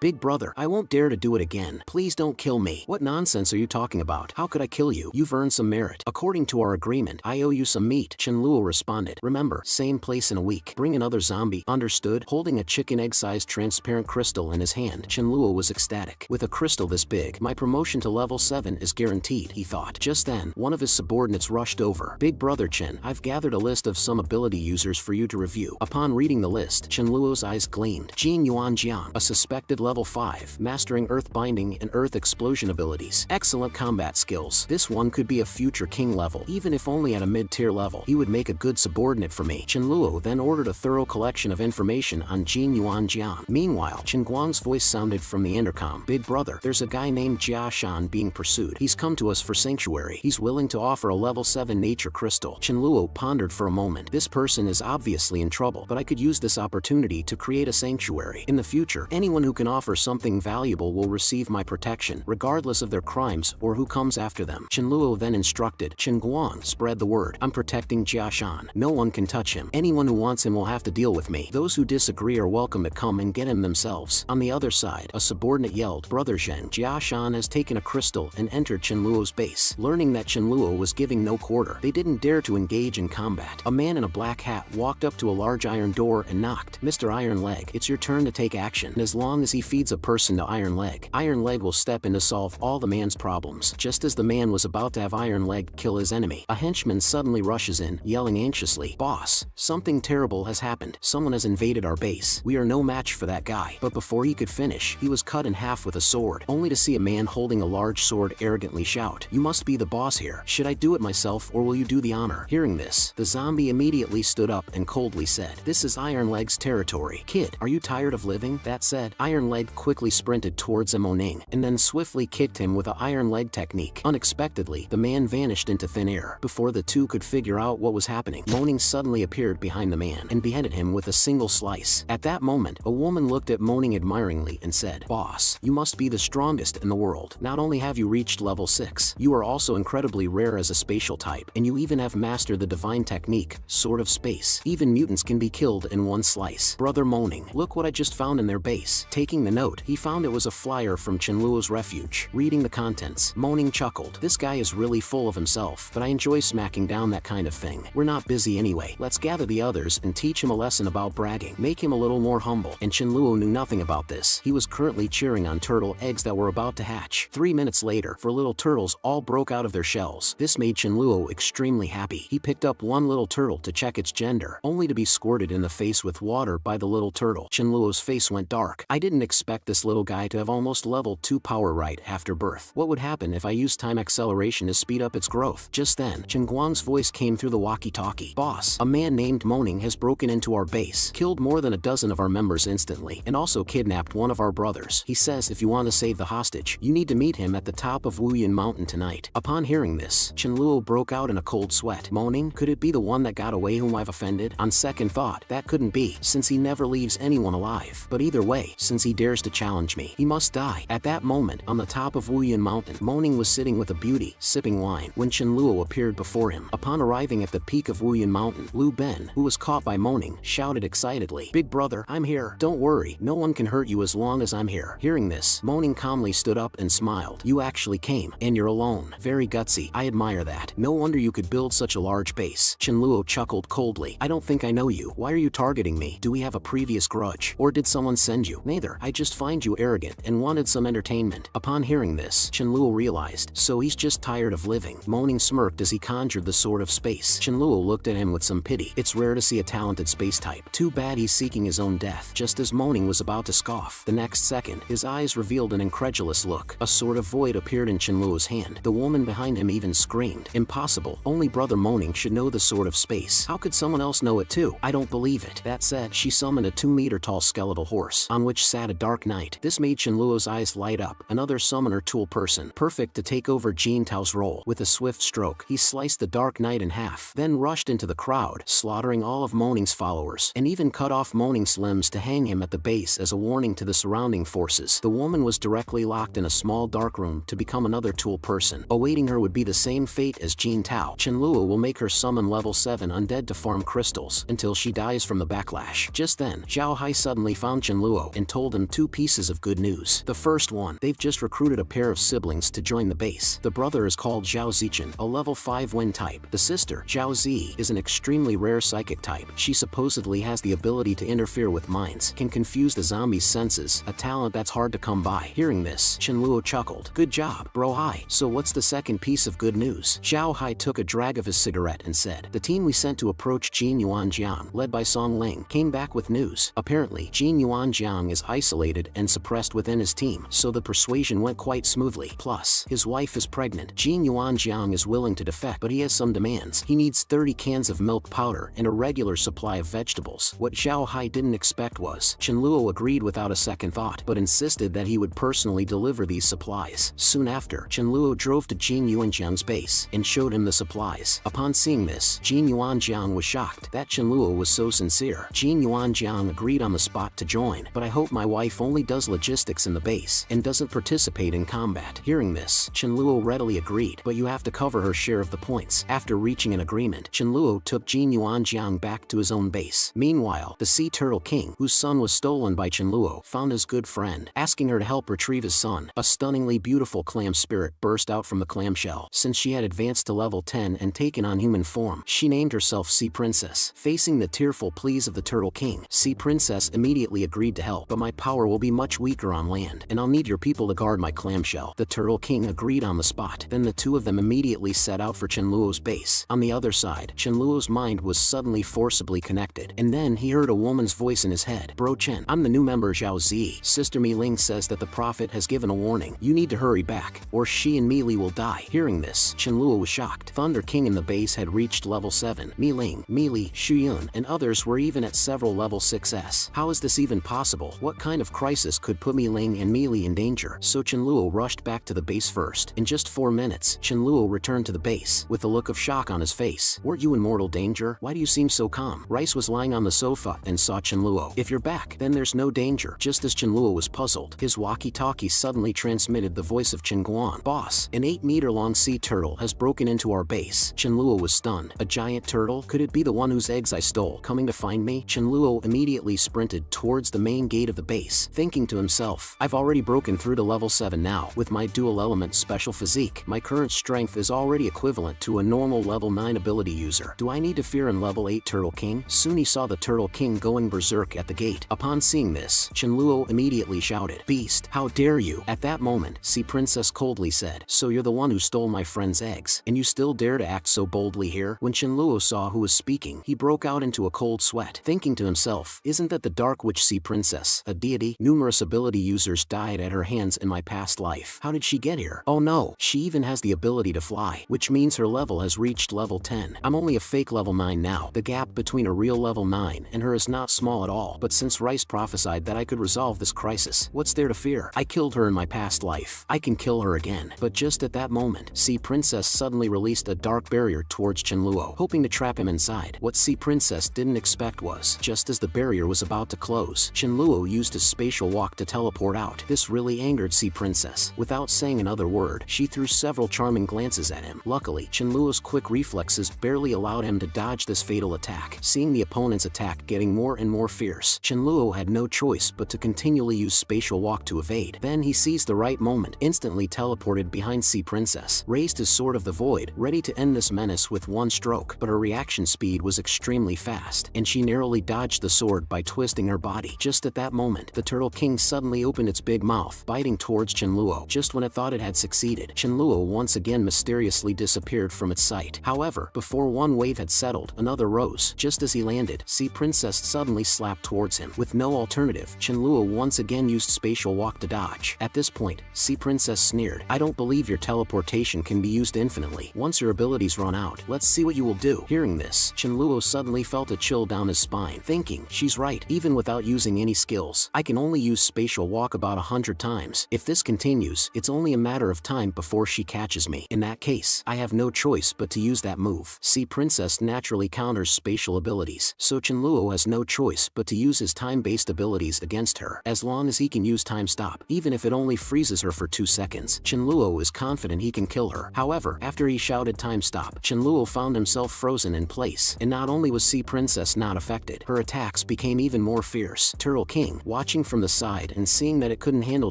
Big brother, I won't dare to do it again. Please don't kill me. What nonsense are you talking about? How could I kill you? You've earned some merit. According to our agreement, I owe you some meat, Chenluo responded. Remember, same place in a week. Bring another zombie. Understood? Holding a chicken egg-sized transparent crystal in his hand, Chenluo was ecstatic. With a crystal this big, my promotion to level 7 is guaranteed, he thought. Just then, one of his subordinates rushed over. Big brother Chen, I've gathered a list of some ability users for you to review. Upon reading the list, Chenluo's eyes gleamed. Jin Yuan Jiang, a suspected level 5, mastering earth binding and earth explosion abilities. Excellent combat skills. This one could be a future king level. Even if only at a mid-tier level, he would make a good subordinate for me. Chenluo then ordered a thorough collection of information on Jin Yuan Jiang. Meanwhile, Chen Guang's voice sounded from the intercom. Big brother, there's a guy named Jia Shan being pursued. He's come to us for sanctuary. He's willing to offer a level 7 nature crystal. Chenluo pondered for a moment. This person is obviously in trouble, but I could use this opportunity to create a sanctuary. In the future, anyone who can offer something valuable will receive my protection, regardless of their crimes or who comes after them. Chenluo then instructed, Chen Guang, spread the word. I'm protecting Jia Shan. No one can touch him. Anyone who wants him will have to deal with me. Those who disagree are welcome to come and get him themselves. On the other side, a subordinate yelled, Brother Zhen, Jia Shan has taken a crystal and entered Chenluo's base. Learning that Chenluo was giving no quarter, they didn't dare to engage in combat. A man in a black hat walked up to a large iron door and knocked. Mr. Iron Leg, it's your turn to take action. And as long as he feeds a person to Iron Leg will step in to solve all the man's problems. Just as the man was about to have Iron Leg kill his enemy, a henchman suddenly rushes in, yelling anxiously, Boss, something terrible has happened. Someone has invaded our base. We are no match for that guy. But before he could finish, he was cut in half with a sword, only to see a man holding a large sword arrogantly shout, You must be the boss here. Should I do it myself or will you do the honor? Hearing this, the zombie immediately stood up and coldly said, This is Iron Leg's territory. Kid, are you tired of living? That said, Iron Leg quickly sprinted towards Moning, and then swiftly kicked him with a Iron Leg technique. Unexpectedly, the man vanished into thin air. Before the two could figure out what was happening, Moning suddenly appeared behind the man and beheaded him with a single slice. At that moment, a woman looked at Moning admiringly and said, Boss, you must be the strongest in the world. Not only have you reached level 6, you are also incredibly rare as a spatial type, and you even have mastered the divine technique, Sword of Space. Even mutants can be killed in one slice. Brother Moning, look what I just found in their base. Taking the note, he found it was a flyer from Chenluo's refuge. Reading the contents, Moning chuckled. This guy is really full of himself, but I enjoy smacking down that kind of thing. We're not busy anyway. Let's gather the others and teach him a lesson about bragging. Make him a little more humble. And Chenluo knew nothing about this. He was currently cheering on turtle eggs that were about to hatch. 3 minutes later, 4 little turtles all broke out of their shells. This made Chenluo extremely happy. He picked up one little turtle to check its gender, only to be squirted in the face with water by the little turtle. Chenluo's face went dark. I didn't expect this little guy to have almost level 2 power right after birth. What would happen if I used time acceleration to speed up its growth? Just then, Chen Guang's voice came through the walkie-talkie. Boss, a man named Moning has broken into our base, killed more than a dozen of our members instantly, and also kidnapped one of our brothers. He says if you want to save the hostage, you need to meet him at the top of Wuyan Mountain tonight. Upon hearing this, Chenluo broke out in a cold sweat. Moning, could it be the one that got away whom I've offended? On second thought, that couldn't be, since he never leaves anyone alive. But either way, since he dares to challenge me, he must die. At that moment, on the top of Wuyan Mountain, Moning was sitting with a beauty, sipping wine, when Chenluo appeared before him. Upon arriving at the peak of Wuyan Mountain, Lu Ben, who was caught by Moning, shouted excitedly, Big brother, I'm here. Don't worry, no one can hurt you as long as I'm here. Hearing this, Moning calmly stood up and smiled. You actually came, and you're alone. Very gutsy. I admire that. No wonder you could build such a large base. Chenluo chuckled coldly. I don't think I know you. Why are you targeting me? Do we have a previous grudge? Or did someone send you? Neither. I just find you arrogant and wanted some entertainment. Upon hearing this, Chenluo realized, so he's just tired of living. Moning smirked as he conjured the Sword of Space. Chenluo looked at him with some pity. It's rare to see a talented space type. Too bad he's seeking his own death. Just as Moning was about to scoff, the next second, his eyes revealed an incredulous look. A sword of void appeared in Chenluo's hand. The woman behind him even screamed. Impossible. Only Brother Moning should know the Sword of Space. How could someone else know it too? I don't believe it. That said, she summoned a 2-meter-tall skeletal horse, on which sat a dark knight. This made Chenluo's eyes light up. Another summoner tool person. Perfect perfect to take over Jin Tao's role. With a swift stroke, he sliced the Dark Knight in half, then rushed into the crowd, slaughtering all of Moning's followers, and even cut off Moning's limbs to hang him at the base as a warning to the surrounding forces. The woman was directly locked in a small dark room to become another tool person. Awaiting her would be the same fate as Jin Tao. Qianluo will make her summon level 7 undead to farm crystals until she dies from the backlash. Just then, Zhao Hai suddenly found Qianluo and told him 2 pieces of good news. The first one, they've just recruited a pair of siblings to join the base. The brother is called Zhao Zichen, a level 5 wind type. The sister, Zhao Zi, is an extremely rare psychic type. She supposedly has the ability to interfere with minds, can confuse the zombie's senses, a talent that's hard to come by. Hearing this, Qianluo chuckled. Good job, bro Hai. So what's the second piece of good news? Zhao Hai took a drag of his cigarette and said, the team we sent to approach Jin Yuanjiang, led by Song Ling, came back with news. Apparently, Jin Yuanjiang is isolated and suppressed within his team, so the persuasion went quite smoothly. Plus, his wife is pregnant. Jin Yuanjiang is willing to defect, but he has some demands. He needs 30 cans of milk powder and a regular supply of vegetables. What Zhao Hai didn't expect was, Qianluo agreed without a second thought, but insisted that he would personally deliver these supplies. Soon after, Qianluo drove to Jin Yuanjiang's base and showed him the supplies. Upon seeing this, Jin Yuanjiang was shocked that Qianluo was so sincere. Jin Yuanjiang agreed on the spot to join, but I hope my wife only does logistics in the base and doesn't participate in combat. Hearing this, Qianluo readily agreed, but you have to cover her share of the points. After reaching an agreement, Qianluo took Jin Yuanjiang back to his own base. Meanwhile, the Sea Turtle King, whose son was stolen by Qianluo, found his good friend, asking her to help retrieve his son. A stunningly beautiful clam spirit burst out from the clamshell. Since she had advanced to level 10 and taken on human form, she named herself Sea Princess. Facing the tearful pleas of the Turtle King, Sea Princess immediately agreed to help, but my power will be much weaker on land, and I'll need your people to guard my clamshell. The Turtle King agreed on the spot. Then the two of them immediately set out for Qianluo's base. On the other side, Qianluo's mind was suddenly forcibly connected, and then he heard a woman's voice in his head. Bro Chen, I'm the new member Zhao Zi. Sister Mi Ling says that the prophet has given a warning. You need to hurry back, or she and Mi Li will die. Hearing this, Qianluo was shocked. Thunder King in the base had reached level 7. Mi Ling, Mi Li, Xu Yun, and others were even at several level 6s. How is this even possible? What kind of crisis could put Mi Ling and Mi Li in danger? So Qianluo rushed back to the base first. In just 4 minutes, Qianluo returned to the base with a look of shock on his face. Weren't you in mortal danger? Why do you seem so calm? Rice was lying on the sofa and saw Qianluo. If you're back, then there's no danger. Just as Qianluo was puzzled, his walkie-talkie suddenly transmitted the voice of Chen Guan. Boss, an 8-meter-long sea turtle has broken into our base. Qianluo was stunned. A giant turtle? Could it be the one whose eggs I stole, coming to find me? Qianluo immediately sprinted towards the main gate of the base, thinking to himself, I've already broken through to level 7 now. With my dual-element special physique, my current strength is already equivalent to a normal level 9 ability user. Do I need to fear an level 8 Turtle King? Soon he saw the Turtle King going berserk at the gate. Upon seeing this, Qianluo immediately shouted, Beast, how dare you? At that moment, Sea Princess coldly said, so you're the one who stole my friend's eggs, and you still dare to act so boldly here? When Qianluo saw who was speaking, he broke out into a cold sweat, thinking to himself, isn't that the Dark Witch Sea Princess, a deity? Numerous ability users died at her hands in my past life. How did she get here? Oh no, she even has the ability to fly, which means her level has reached level 10. I'm only a fake level 9 now. The gap between a real level 9 and her is not small at all, but since Rice prophesied that I could resolve this crisis, what's there to fear? I killed her in my past life. I can kill her again. But just at that moment, Sea Princess suddenly released a dark barrier towards Qianluo, hoping to trap him inside. What Sea Princess didn't expect was, just as the barrier was about to close, Qianluo used his spatial walk to teleport out. This really angered Sea Princess. Without saying another word, she threw several charming glances at him. Luckily, Qianluo's quick reflexes barely allowed him to dodge this fatal attack. Seeing the opponent's attack getting more and more fierce, Qianluo had no choice but to continually use spatial walk to evade. Then he seized the right moment, instantly teleported behind Sea Princess, raised his Sword of the Void, ready to end this menace with one stroke, but her reaction speed was extremely fast, and she narrowly dodged the sword by twisting her body. Just at that moment, the Turtle King suddenly opened its big mouth, biting towards Qianluo. Just when it thought it had succeeded, Qianluo once again mysteriously disappeared from its sight. However, before one wave had settled, another rose. Just as he landed, Sea Princess suddenly slapped towards him. With no alternative, Qianluo once again used spatial walk to dodge. At this point, Sea Princess sneered, I don't believe your teleportation can be used infinitely. Once your abilities run out, let's see what you will do. Hearing this, Qianluo suddenly felt a chill down his spine, thinking, she's right, even without using any skills, I can only use spatial walk about 100 times. If this continues, it's only a matter matter of time before she catches me. In that case, I have no choice but to use that move. Sea Princess naturally counters spatial abilities, so Chenluo has no choice but to use his time-based abilities against her, as long as he can use time stop, even if it only freezes her for 2 seconds. Chenluo is confident he can kill her. However, after he shouted time stop, Chenluo found himself frozen in place, and not only was Sea Princess not affected, her attacks became even more fierce. Turtle King, watching from the side and seeing that it couldn't handle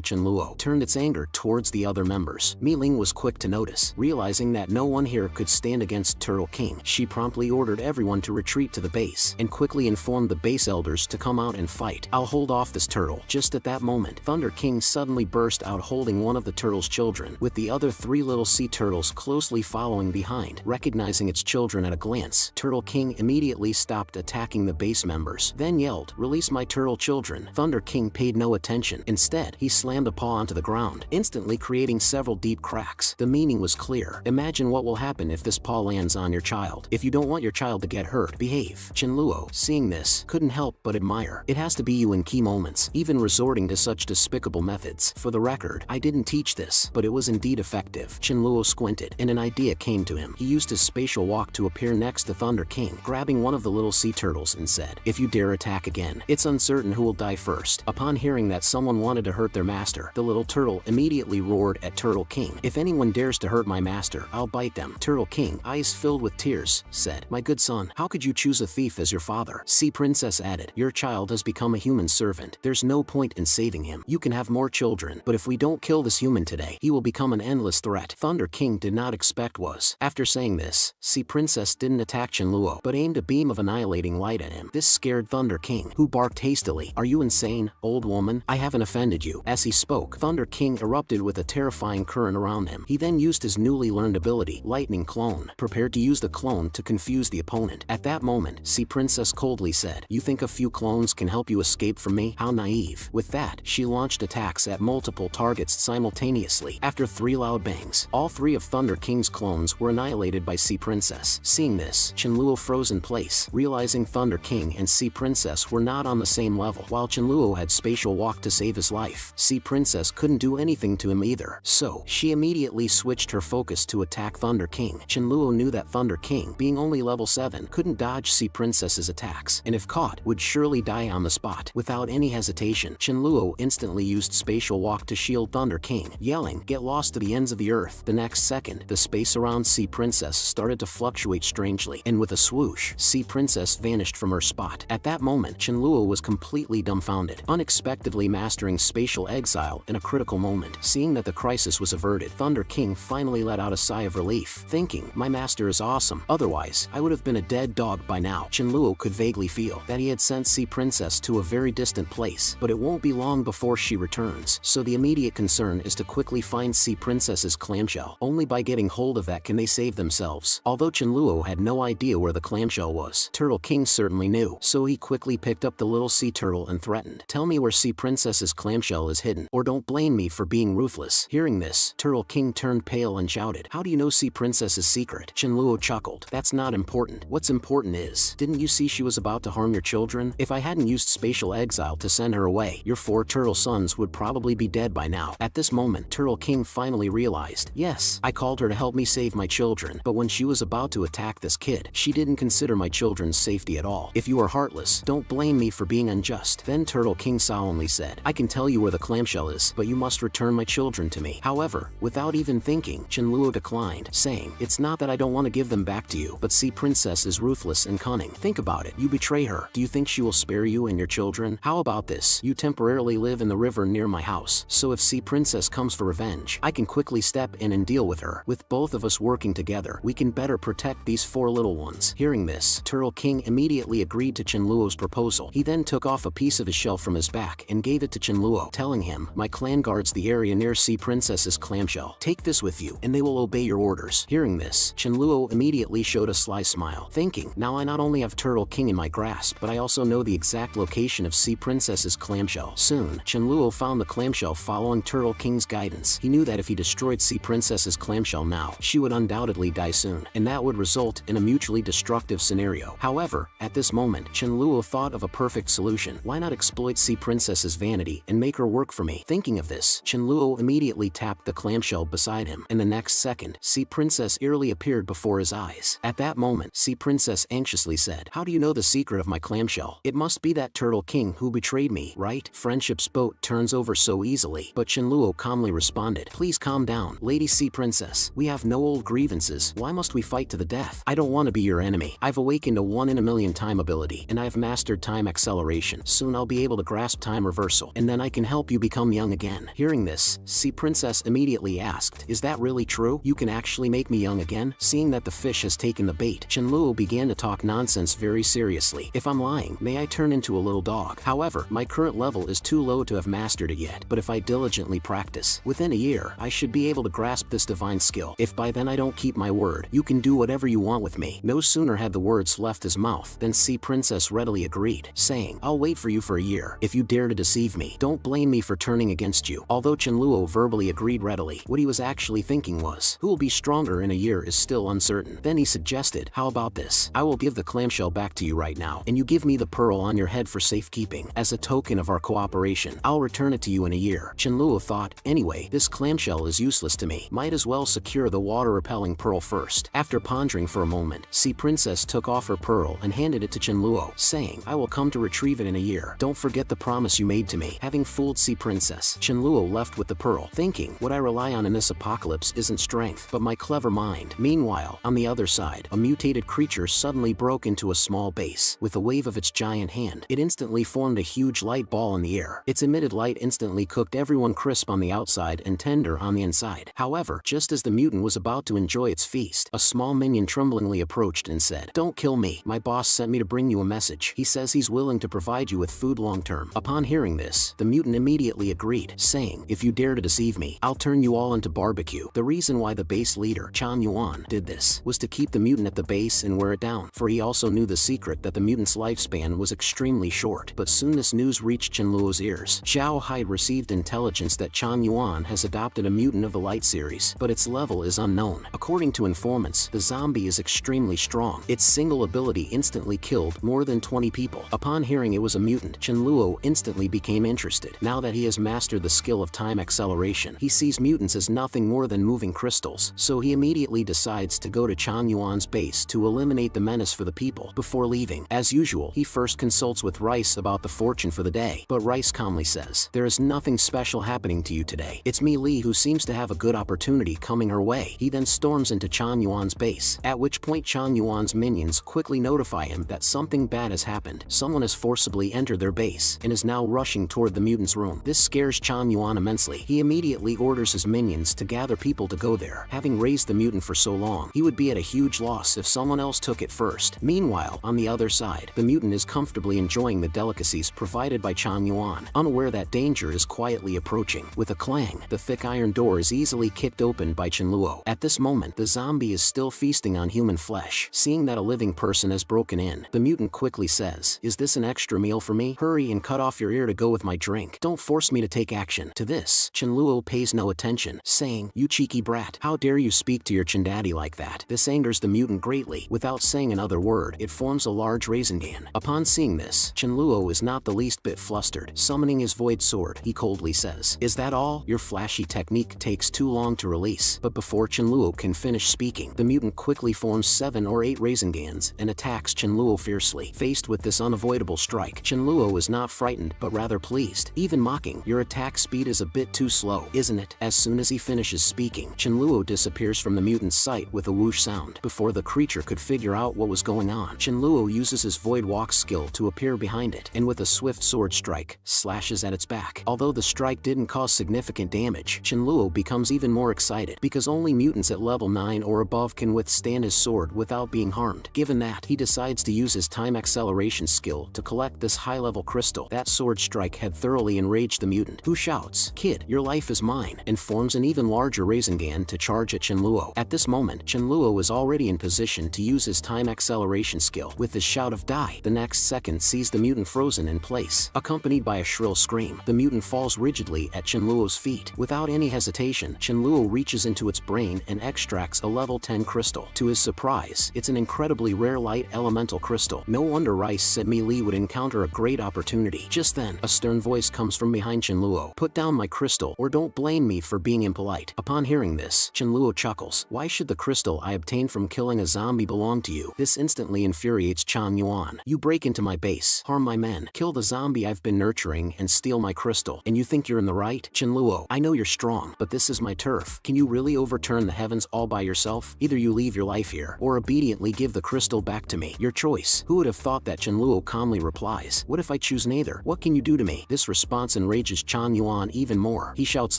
Chenluo, turned its anger towards the other members. Mi Ling was quick to notice. Realizing that no one here could stand against Turtle King, she promptly ordered everyone to retreat to the base, and quickly informed the base elders to come out and fight. I'll hold off this turtle. Just at that moment, Thunder King suddenly burst out holding one of the turtle's children, with the other 3 little sea turtles closely following behind. Recognizing its children at a glance, Turtle King immediately stopped attacking the base members, then yelled, "Release my turtle children." Thunder King paid no attention. Instead, he slammed a paw onto the ground, instantly creating several deep cracks. The meaning was clear. Imagine what will happen if this paw lands on your child. If you don't want your child to get hurt, behave. Chenluo, seeing this, couldn't help but admire. It has to be you in key moments, even resorting to such despicable methods. For the record, I didn't teach this, but it was indeed effective. Chenluo squinted, and an idea came to him. He used his spatial walk to appear next to Thunder King, grabbing one of the little sea turtles and said, "If you dare attack again, it's uncertain who will die first." Upon hearing that someone wanted to hurt their master, the little turtle immediately roared at Turtle King, "If anyone dares to hurt my master, I'll bite them." Turtle King, eyes filled with tears, said, "My good son, how could you choose a thief as your father?" Sea Princess added, "Your child has become a human servant. There's no point in saving him. You can have more children, but if we don't kill this human today, he will become an endless threat." Thunder King did not expect was. After saying this, Sea Princess didn't attack Chenluo, but aimed a beam of annihilating light at him. This scared Thunder King, who barked hastily, "Are you insane, old woman? I haven't offended you." As he spoke, Thunder King erupted with a terrifying current around him. He then used his newly learned ability, Lightning Clone, prepared to use the clone to confuse the opponent. At that moment, Sea Princess coldly said, "You think a few clones can help you escape from me? How naive." With that, she launched attacks at multiple targets simultaneously. After 3 loud bangs, all 3 of Thunder King's clones were annihilated by Sea Princess. Seeing this, Chenluo froze in place, realizing Thunder King and Sea Princess were not on the same level. While Chenluo had spatial walk to save his life, Sea Princess couldn't do anything to him either. So, she immediately switched her focus to attack Thunder King. Chenluo knew that Thunder King, being only level 7, couldn't dodge Sea Princess's attacks, and if caught, would surely die on the spot. Without any hesitation, Chenluo instantly used spatial walk to shield Thunder King, yelling, "Get lost to the ends of the earth." The next second, the space around Sea Princess started to fluctuate strangely, and with a swoosh, Sea Princess vanished from her spot. At that moment, Chenluo was completely dumbfounded, unexpectedly mastering spatial exile in a critical moment. Seeing that the crisis was averted, Thunder King finally let out a sigh of relief, thinking, "My master is awesome. Otherwise, I would have been a dead dog by now." Chenluo could vaguely feel that he had sent Sea Princess to a very distant place, but it won't be long before she returns, so the immediate concern is to quickly find Sea Princess's clamshell. Only by getting hold of that can they save themselves. Although Chenluo had no idea where the clamshell was, Turtle King certainly knew, so he quickly picked up the little sea turtle and threatened, "Tell me where Sea Princess's clamshell is hidden, or don't blame me for being ruthless." Hearing this, Turtle King turned pale and shouted, "How do you know Sea Princess's secret?" Chenluo chuckled, "That's not important. What's important is, didn't you see she was about to harm your children? If I hadn't used spatial exile to send her away, your 4 turtle sons would probably be dead by now." At this moment, Turtle King finally realized, "Yes, I called her to help me save my children, but when she was about to attack this kid, she didn't consider my children's safety at all. If you are heartless, don't blame me for being unjust." Then Turtle King solemnly said, "I can tell you where the clamshell is, but you must return my children to me." However, without even thinking, Chenluo declined, saying, "It's not that I don't want to give them back to you, but Sea Princess is ruthless and cunning. Think about it. You betray her. Do you think she will spare you and your children? How about this? You temporarily live in the river near my house, so if Sea Princess comes for revenge, I can quickly step in and deal with her. With both of us working together, we can better protect these 4 little ones." Hearing this, Turtle King immediately agreed to Chenluo's proposal. He then took off a piece of his shell from his back and gave it to Chenluo, telling him, "My clan guards the area near Sea Princess's clamshell. Take this with you, and they will obey your orders." Hearing this, Chenluo immediately showed a sly smile, thinking, "Now I not only have Turtle King in my grasp, but I also know the exact location of Sea Princess's clamshell." Soon, Chenluo found the clamshell following Turtle King's guidance. He knew that if he destroyed Sea Princess's clamshell now, she would undoubtedly die soon, and that would result in a mutually destructive scenario. However, at this moment, Chenluo thought of a perfect solution. Why not exploit Sea Princess's vanity and make her work for me? Thinking of this, Chenluo immediately tapped the clamshell beside him, and the next second, Sea Princess eerily appeared before his eyes. At that moment, Sea Princess anxiously said, "How do you know the secret of my clamshell? It must be that Turtle King who betrayed me, right? Friendship's boat turns over so easily." But Chenluo calmly responded, "Please calm down, Lady Sea Princess. We have no old grievances. Why must we fight to the death? I don't want to be your enemy. I've awakened a 1 in a million time ability, and I've mastered time acceleration. Soon I'll be able to grasp time reversal, and then I can help you become young again." Hearing this, Sea Princess immediately asked, "Is that really true? You can actually make me young again?" Seeing that the fish has taken the bait, Chenluo began to talk nonsense very seriously. "If I'm lying, may I turn into a little dog? However, my current level is too low to have mastered it yet, but if I diligently practice, within a year, I should be able to grasp this divine skill. If by then I don't keep my word, you can do whatever you want with me." No sooner had the words left his mouth than Sea Princess readily agreed, saying, "I'll wait for you for a year. If you dare to deceive me, don't blame me for turning against you." Although Chenluo verbally agreed readily, what he was actually thinking was, who will be stronger in a year is still uncertain. Then he suggested, "How about this? I will give the clamshell back to you right now, and you give me the pearl on your head for safekeeping. As a token of our cooperation, I'll return it to you in a year." Chenluo thought, "Anyway, this clamshell is useless to me. Might as well secure the water-repelling pearl first." After pondering for a moment, Sea Princess took off her pearl and handed it to Chenluo, saying, "I will come to retrieve it in a year. Don't forget the promise you made to me." Having fooled Sea Princess, Chenluo left with the pearl, thinking, "What I rely on in this apocalypse isn't strength, but my clever mind." Meanwhile, on the other side, a mutated creature suddenly broke into a small base. With a wave of its giant hand, it instantly formed a huge light ball in the air. Its emitted light instantly cooked everyone crisp on the outside and tender on the inside. However, just as the mutant was about to enjoy its feast, a small minion tremblingly approached and said, "Don't kill me. My boss sent me to bring you a message. He says he's willing to provide you with food long term." Upon hearing this, the mutant immediately agreed, saying, "If you dare to deceive me, I'll turn you all into barbecue." The reason why the base leader, Chan Yuan, did this was to keep the mutant at the base and wear it down, for he also knew the secret that the mutant's lifespan was extremely short. But soon this news reached Chenluo's ears. Zhao Hai received intelligence that Chan Yuan has adopted a mutant of the Light series, but its level is unknown. According to informants, the zombie is extremely strong. Its single ability instantly killed more than 20 people. Upon hearing it was a mutant, Chenluo instantly became interested. Now that he has mastered the skill of time acceleration, he sees mutants as nothing more than moving crystals, so he immediately decides to go to Chan Yuan's base to eliminate the menace for the people. Before leaving, as usual, he first consults with Rice about the fortune for the day, but Rice calmly says, "There is nothing special happening to you today. It's me Li who seems to have a good opportunity coming her way." He then storms into Chan Yuan's base, at which point Chan Yuan's minions quickly notify him that something bad has happened. Someone has forcibly entered their base and is now rushing toward the mutant's room. This scares Chan Yuan immensely. He immediately orders his minions to gather people to go there. Having raised the mutant for so long, he would be at a huge loss if someone else took it first. Meanwhile, on the other side, the mutant is comfortably enjoying the delicacies provided by Chan Yuan, unaware that danger is quietly approaching. With a clang, the thick iron door is easily kicked open by Chenluo. At this moment, the zombie is still feasting on human flesh. Seeing that a living person has broken in, the mutant quickly says, "Is this an extra meal for me? Hurry and cut off your ear to go with my drink. Don't force me to take action." To this, Chenluo pays no attention, saying, "You cheeky brat, how dare you speak to your Chendaddy like that?" This angers the mutant greatly. Without saying another word, it forms a large Rasengan. Upon seeing this, Chenluo is not the least bit flustered. Summoning his void sword, he coldly says, "Is that all? Your flashy technique takes too long to release." But before Chenluo can finish speaking, the mutant quickly forms 7 or 8 Rasengans and attacks Chenluo fiercely. Faced with this unavoidable strike, Chenluo is not frightened but rather pleased, even mocking, "Your attack speed is a bit too slow, isn't it?" As soon as he finishes speaking, Chenluo disappears from the mutant's sight with a whoosh sound. Before the creature could figure out what was going on, Chenluo uses his void walk skill to appear behind it, and with a swift sword strike, slashes at its back. Although the strike didn't cause significant damage, Chenluo becomes even more excited, because only mutants at level 9 or above can withstand his sword without being harmed. Given that, he decides to use his time acceleration skill to collect this high-level crystal. That sword strike had thoroughly enraged the mutant, who shouts, "Kid, your life is mine," and forms an even larger Rasengan to charge at Chenluo. At this moment, Chenluo is already in position to use his time acceleration skill. With his shout of "Die!" the next second sees the mutant frozen in place. Accompanied by a shrill scream, the mutant falls rigidly at Chenluo's feet. Without any hesitation, Chenluo reaches into its brain and extracts a level 10 crystal. To his surprise, it's an incredibly rare light elemental crystal. No wonder Rice said Mi Li would encounter a great opportunity. Just then, a stern voice comes from behind Chenluo. "Put down my crystal or don't blame me for being impolite. Upon hearing this, Chen Luo chuckles. Why should the crystal I obtained from killing a zombie belong to you? This instantly infuriates Chang Yuan. You break into my base, harm my men, kill the zombie I've been nurturing, and steal my crystal, and you think you're in the right? Chen Luo, I know you're strong, but this is my turf. Can you really overturn the heavens all by yourself? Either you leave your life here, or obediently give the crystal back to me. Your choice. Who would have thought that? Chen Luo calmly replies. What if I choose neither? What can you do to me? This response enrages Chang Yuan even more. He shouts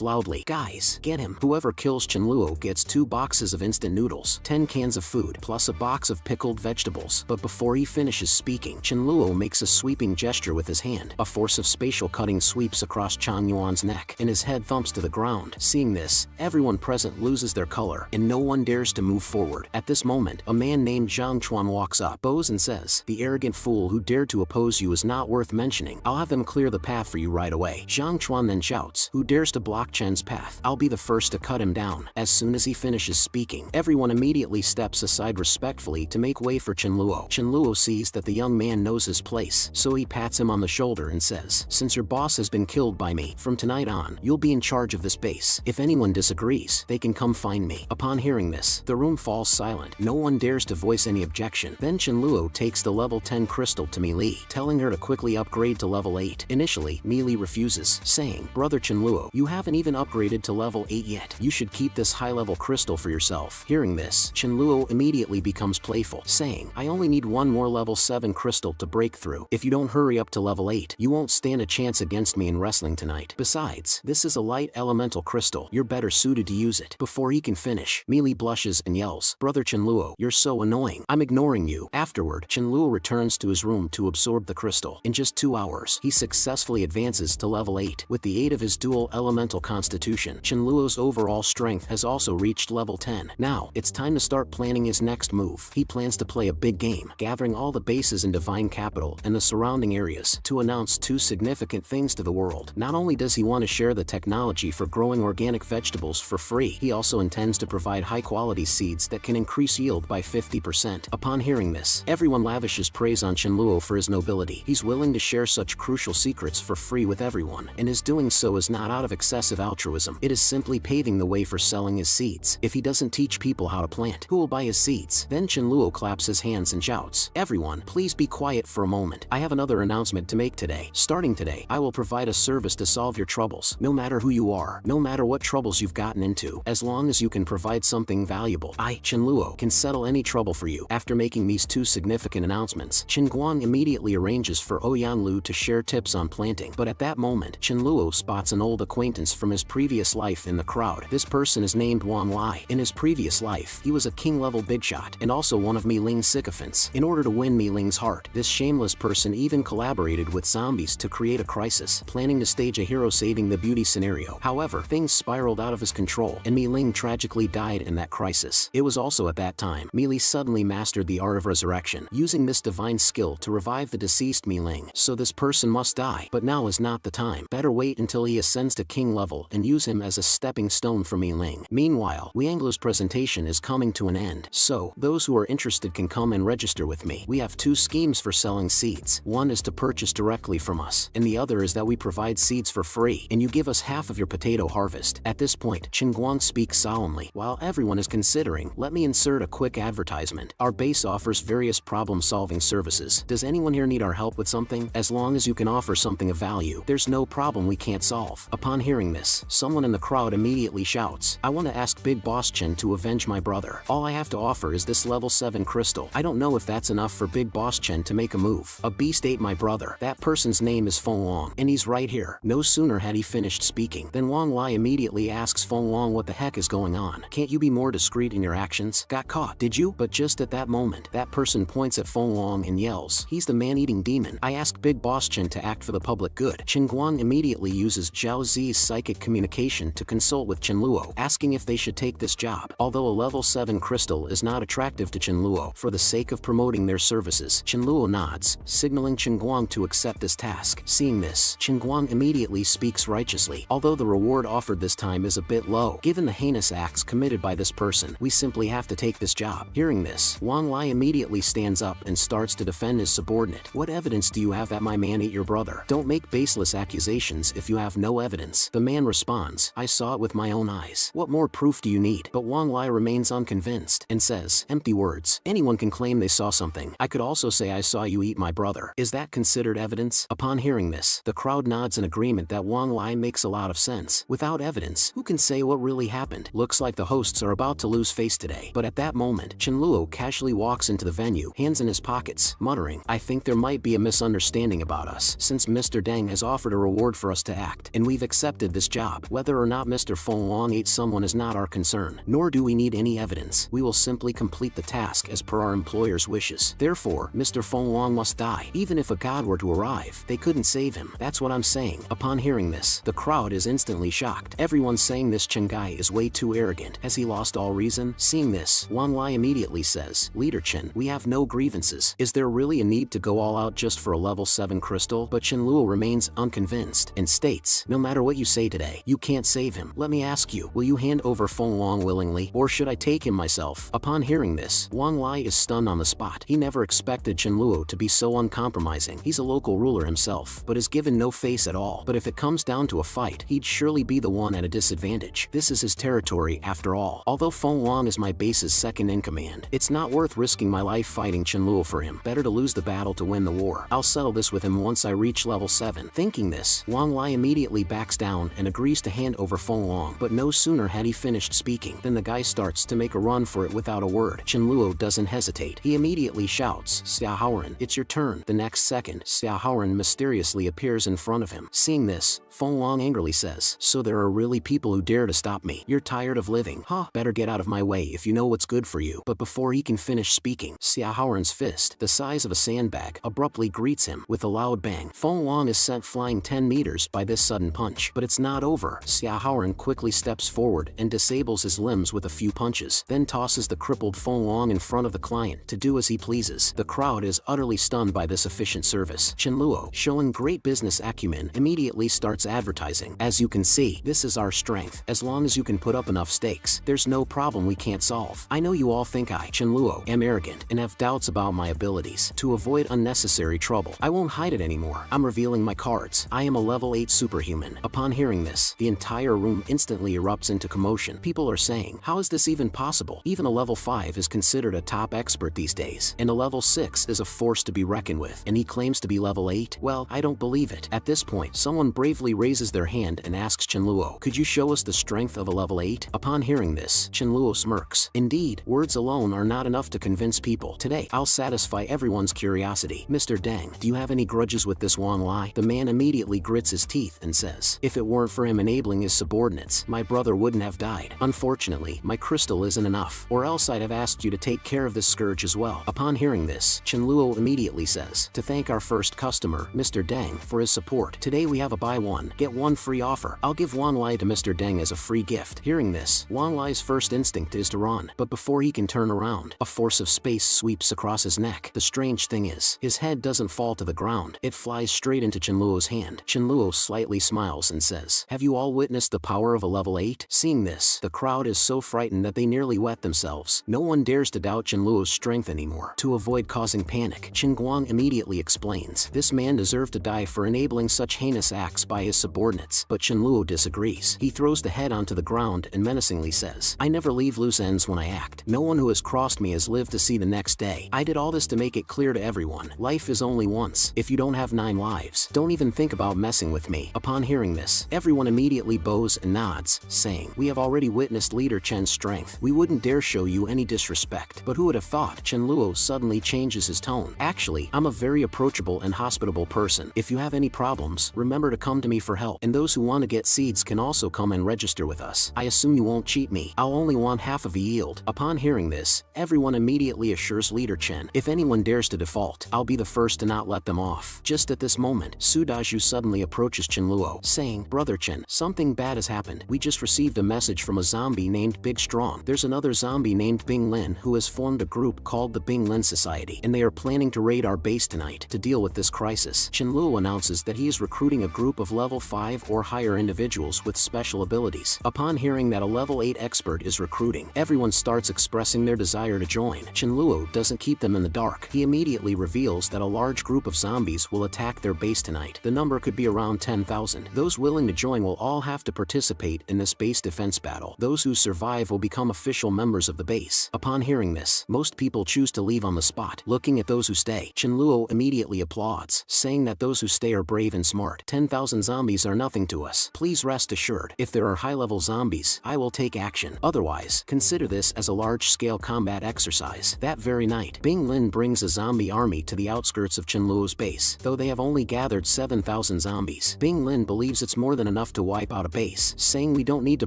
loudly, guys, get him. Whoever kills Chen Luo gets 2 boxes of instant noodles, 10 cans of food, plus a box of pickled vegetables. But before he finishes speaking, Chen Luo makes a sweeping gesture with his hand. A force of spatial cutting sweeps across Chang Yuan's neck, and his head thumps to the ground. Seeing this, everyone present loses their color, and no one dares to move forward. At this moment, a man named Zhang Chuan walks up, bows and says, the arrogant fool who dared to oppose you is not worth mentioning. I'll have them clear the path for you right away. Zhang Chuan then shouts, who dares to block Chen's path? I'll be the first to cut him down. As soon as he finishes speaking, everyone immediately steps aside respectfully to make way for Chen Luo. Chen Luo sees that the young man knows his place, so he pats him on the shoulder and says, since your boss has been killed by me, from tonight on, you'll be in charge of this base. If anyone disagrees, they can come find me. Upon hearing this, the room falls silent. No one dares to voice any objection. Then Chen Luo takes the level 10 crystal to Mi Li, telling her to quickly upgrade to level 8. Initially, Mi Li refuses, saying, brother Chen Luo, you haven't even upgraded to level 8 yet. You should keep this high-level crystal for yourself. Hearing this, Chen Luo immediately becomes playful, saying, I only need one more level 7 crystal to break through. If you don't hurry up to level 8, you won't stand a chance against me in wrestling tonight. Besides, this is a light elemental crystal. You're better suited to use it. Before he can finish, Mi Li blushes and yells, brother Chen Luo, you're so annoying. I'm ignoring you. Afterward, Chen Luo returns to his room to absorb the crystal. In just 2 hours, he successfully advances to level 8. With the aid of his dual elemental constitution, Chen Luo's overall strength has also reached level 10. Now, it's time to start planning his next move. He plans to play a big game, gathering all the bases in Divine Capital and the surrounding areas to announce 2 significant things to the world. Not only does he want to share the technology for growing organic vegetables for free, he also intends to provide high-quality seeds that can increase yield by 50%. Upon hearing this, everyone lavishes praise on Chen Luo for his nobility. He's willing to share such crucial secrets for free with everyone, and his doing so is not out of excessive altruism. It is simply paving the way for selling his seeds. If he doesn't teach people how to plant, who will buy his seeds? Then Chen Luo claps his hands and shouts, everyone, please be quiet for a moment. I have another announcement to make today. Starting today, I will provide a service to solve your troubles. No matter who you are, no matter what troubles you've gotten into, as long as you can provide something valuable, I, Chen Luo, can settle any trouble for you. After making these 2 significant announcements, Chen Guang immediately arranges for Oyan Lu to share tips on planting. But at that moment, Chen Luo spots an old acquaintance from his previous life in the crowd. This person is named Wang Lai. In his previous life, he was a king-level bigshot, and also one of Mi Ling's sycophants. In order to win Mi Ling's heart, this shameless person even collaborated with zombies to create a crisis, planning to stage a hero saving the beauty scenario. However, things spiraled out of his control, and Mi Ling tragically died in that crisis. It was also at that time, Mi Li suddenly mastered the art of resurrection, using this divine skill to revive the deceased Mi Ling. So this person must die, but now is not the time. Better wait until he ascends to king level and use him as a stepping stone for Mi Ling. Meanwhile, Lianglu's presentation is coming to an end, so those who are interested can come and register with me. We have 2 schemes for selling seeds. One is to purchase directly from us, and the other is that we provide seeds for free, and you give us half of your potato harvest. At this point, Chen Guang speaks solemnly. While everyone is considering, let me insert a quick advertisement. Our base offers various problem-solving services. Does anyone here need our help with something? As long as you can offer something of value, there's no problem we can't solve. Upon hearing this, someone in the crowd immediately shouts, I want to ask Big Boss Chen to avenge my brother. All I have to offer is this level 7 crystal. I don't know if that's enough for Big Boss Chen to make a move. A beast ate my brother. That person's name is Feng Long, and he's right here. No sooner had he finished speaking than Wang Lai immediately asks Feng Long what the heck is going on. Can't you be more discreet in your actions? Got caught, did you? But just at that moment, that person points at Feng Long and yells, he's the man-eating demon. I asked Big Boss Chen to act for the public good. Chen Guang immediately uses Zhao Zi's psychic communication to consult with Chen Luo, asking if they should take this job. Although a level 7 crystal is not attractive to Chen Luo, for the sake of promoting their services, Chen Luo nods, signaling Chen Guang to accept this task. Seeing this, Chen Guang immediately speaks righteously. Although the reward offered this time is a bit low, given the heinous acts committed by this person, we simply have to take this job. Hearing this, Wang Lai immediately stands up and starts to defend his subordinate. What evidence do you have that my man ate your brother? Don't make baseless accusations if you have no evidence. The man Dan responds, I saw it with my own eyes. What more proof do you need? But Wang Lai remains unconvinced and says, empty words. Anyone can claim they saw something. I could also say I saw you eat my brother. Is that considered evidence? Upon hearing this, the crowd nods in agreement that Wang Lai makes a lot of sense. Without evidence, who can say what really happened? Looks like the hosts are about to lose face today. But at that moment, Chenluo casually walks into the venue, hands in his pockets, muttering, I think there might be a misunderstanding about us, since Mr. Deng has offered a reward for us to act, and we've accepted this job. Whether or not Mr. Feng Wang ate someone is not our concern, nor do we need any evidence. We will simply complete the task as per our employer's wishes. Therefore, Mr. Feng Wang must die. Even if a god were to arrive, they couldn't save him. That's what I'm saying. Upon hearing this, the crowd is instantly shocked. Everyone's saying this Chen guy is way too arrogant. Has he lost all reason? Seeing this, Wang Lai immediately says, Leader Chen, we have no grievances. Is there really a need to go all out just for a level 7 crystal? But Chen Luo remains unconvinced and states, no matter what you say today, you can't save him. Let me ask you, will you hand over Feng Wang willingly, or should I take him myself? Upon hearing this, Wang Lai is stunned on the spot. He never expected Chen Luo to be so uncompromising. He's a local ruler himself, but is given no face at all. But if it comes down to a fight, he'd surely be the one at a disadvantage. This is his territory after all. Although Feng Wang is my base's second in command, it's not worth risking my life fighting Chen Luo for him. Better to lose the battle to win the war. I'll settle this with him once I reach level 7. Thinking this, Wang Lai immediately backs down and agrees to hand over Feng Wang. But no sooner had he finished speaking than the guy starts to make a run for it without a word. Chen Luo doesn't hesitate. He immediately shouts, Xia Haoren, it's your turn. The next second, Xia Haoren mysteriously appears in front of him. Seeing this, Feng Wang angrily says, so there are really people who dare to stop me. You're tired of living, huh? Better get out of my way if you know what's good for you. But before he can finish speaking, Xia Haoren's fist, the size of a sandbag, abruptly greets him with a loud bang. Feng Wang is sent flying 10 meters by this sudden punch. But it's not over. Xia Haoren quickly steps forward and disables his limbs with a few punches, then tosses the crippled Feng Wang in front of the client to do as he pleases. The crowd is utterly stunned by this efficient service. Chen Luo, showing great business acumen, immediately starts advertising. As you can see, this is our strength. As long as you can put up enough stakes, there's no problem we can't solve. I know you all think I, Chen Luo, am arrogant and have doubts about my abilities. To avoid unnecessary trouble, I won't hide it anymore. I'm revealing my cards. I am a level 8 superhuman. Upon hearing this, the entire room instantly erupts into commotion. People are saying, how is this even possible? Even a level 5 is considered a top expert these days, and a level 6 is a force to be reckoned with, and he claims to be level 8? Well, I don't believe it. At this point, someone bravely raises their hand and asks Chen Luo, could you show us the strength of a level 8? Upon hearing this, Chen Luo smirks. Indeed, words alone are not enough to convince people. Today, I'll satisfy everyone's curiosity. Mr. Deng, do you have any grudges with this Wang Lai? The man immediately grits his teeth and says, if it weren't for him enabling his subordinates, my brother wouldn't have died. Unfortunately, my crystal isn't enough, or else I'd have asked you to take care of this scourge as well. Upon hearing this, Chen Luo immediately says, to thank our first customer, Mr. Deng, for his support. Today we have a buy one, get one free offer. I'll give Wang Lai to Mr. Deng as a free gift. Hearing this, Wang Lai's first instinct is to run, but before he can turn around, a force of space sweeps across his neck. The strange thing is, his head doesn't fall to the ground, it flies straight into Chen Luo's hand. Chen Luo slightly smiles and says, have you all witnessed the power of a level 8? Seeing this, the crowd is so frightened that they nearly wet themselves. No one dares to doubt Chen Luo's strength anymore. To avoid causing panic, Chen Guang immediately explains, this man deserved to die for enabling such heinous acts by his subordinates. But Chen Luo disagrees. He throws the head onto the ground and menacingly says, I never leave loose ends when I act. No one who has crossed me has lived to see the next day. I did all this to make it clear to everyone. Life is only once. If you don't have 9 lives, don't even think about messing with me. Upon hearing this, everyone immediately bows and nods, saying, we have already witnessed Leader Chen's strength. We wouldn't dare show you any disrespect. But who would have thought? Chen Luo suddenly changes his tone. Actually, I'm a very approachable and hospitable person. If you have any problems, remember to come to me for help. And those who want to get seeds can also come and register with us. I assume you won't cheat me. I'll only want half of a yield. Upon hearing this, everyone immediately assures Leader Chen, if anyone dares to default, I'll be the first to not let them off. Just at this moment, Su Daju suddenly approaches Chen Luo, saying, Brother Chen, something bad has happened. We just received a message from a zombie named Big Strong. There's another zombie named Bing Lin who has formed a group called the Bing Lin Society, and they are planning to raid our base tonight to deal with this crisis. Chen Luo announces that he is recruiting a group of level 5 or higher individuals with special abilities. Upon hearing that a level 8 expert is recruiting, everyone starts expressing their desire to join. Chen Luo doesn't keep them in the dark. He immediately reveals that a large group of zombies will attack their base tonight. The number could be around 10,000. Those willing to join knowing we'll all have to participate in this base defense battle. Those who survive will become official members of the base. Upon hearing this, most people choose to leave on the spot. Looking at those who stay, Chenluo immediately applauds, saying that those who stay are brave and smart. 10,000 zombies are nothing to us. Please rest assured, if there are high-level zombies, I will take action. Otherwise, consider this as a large-scale combat exercise. That very night, Bing Lin brings a zombie army to the outskirts of Chenluo's base. Though they have only gathered 7,000 zombies, Bing Lin believes it's more than enough to wipe out a base, saying we don't need to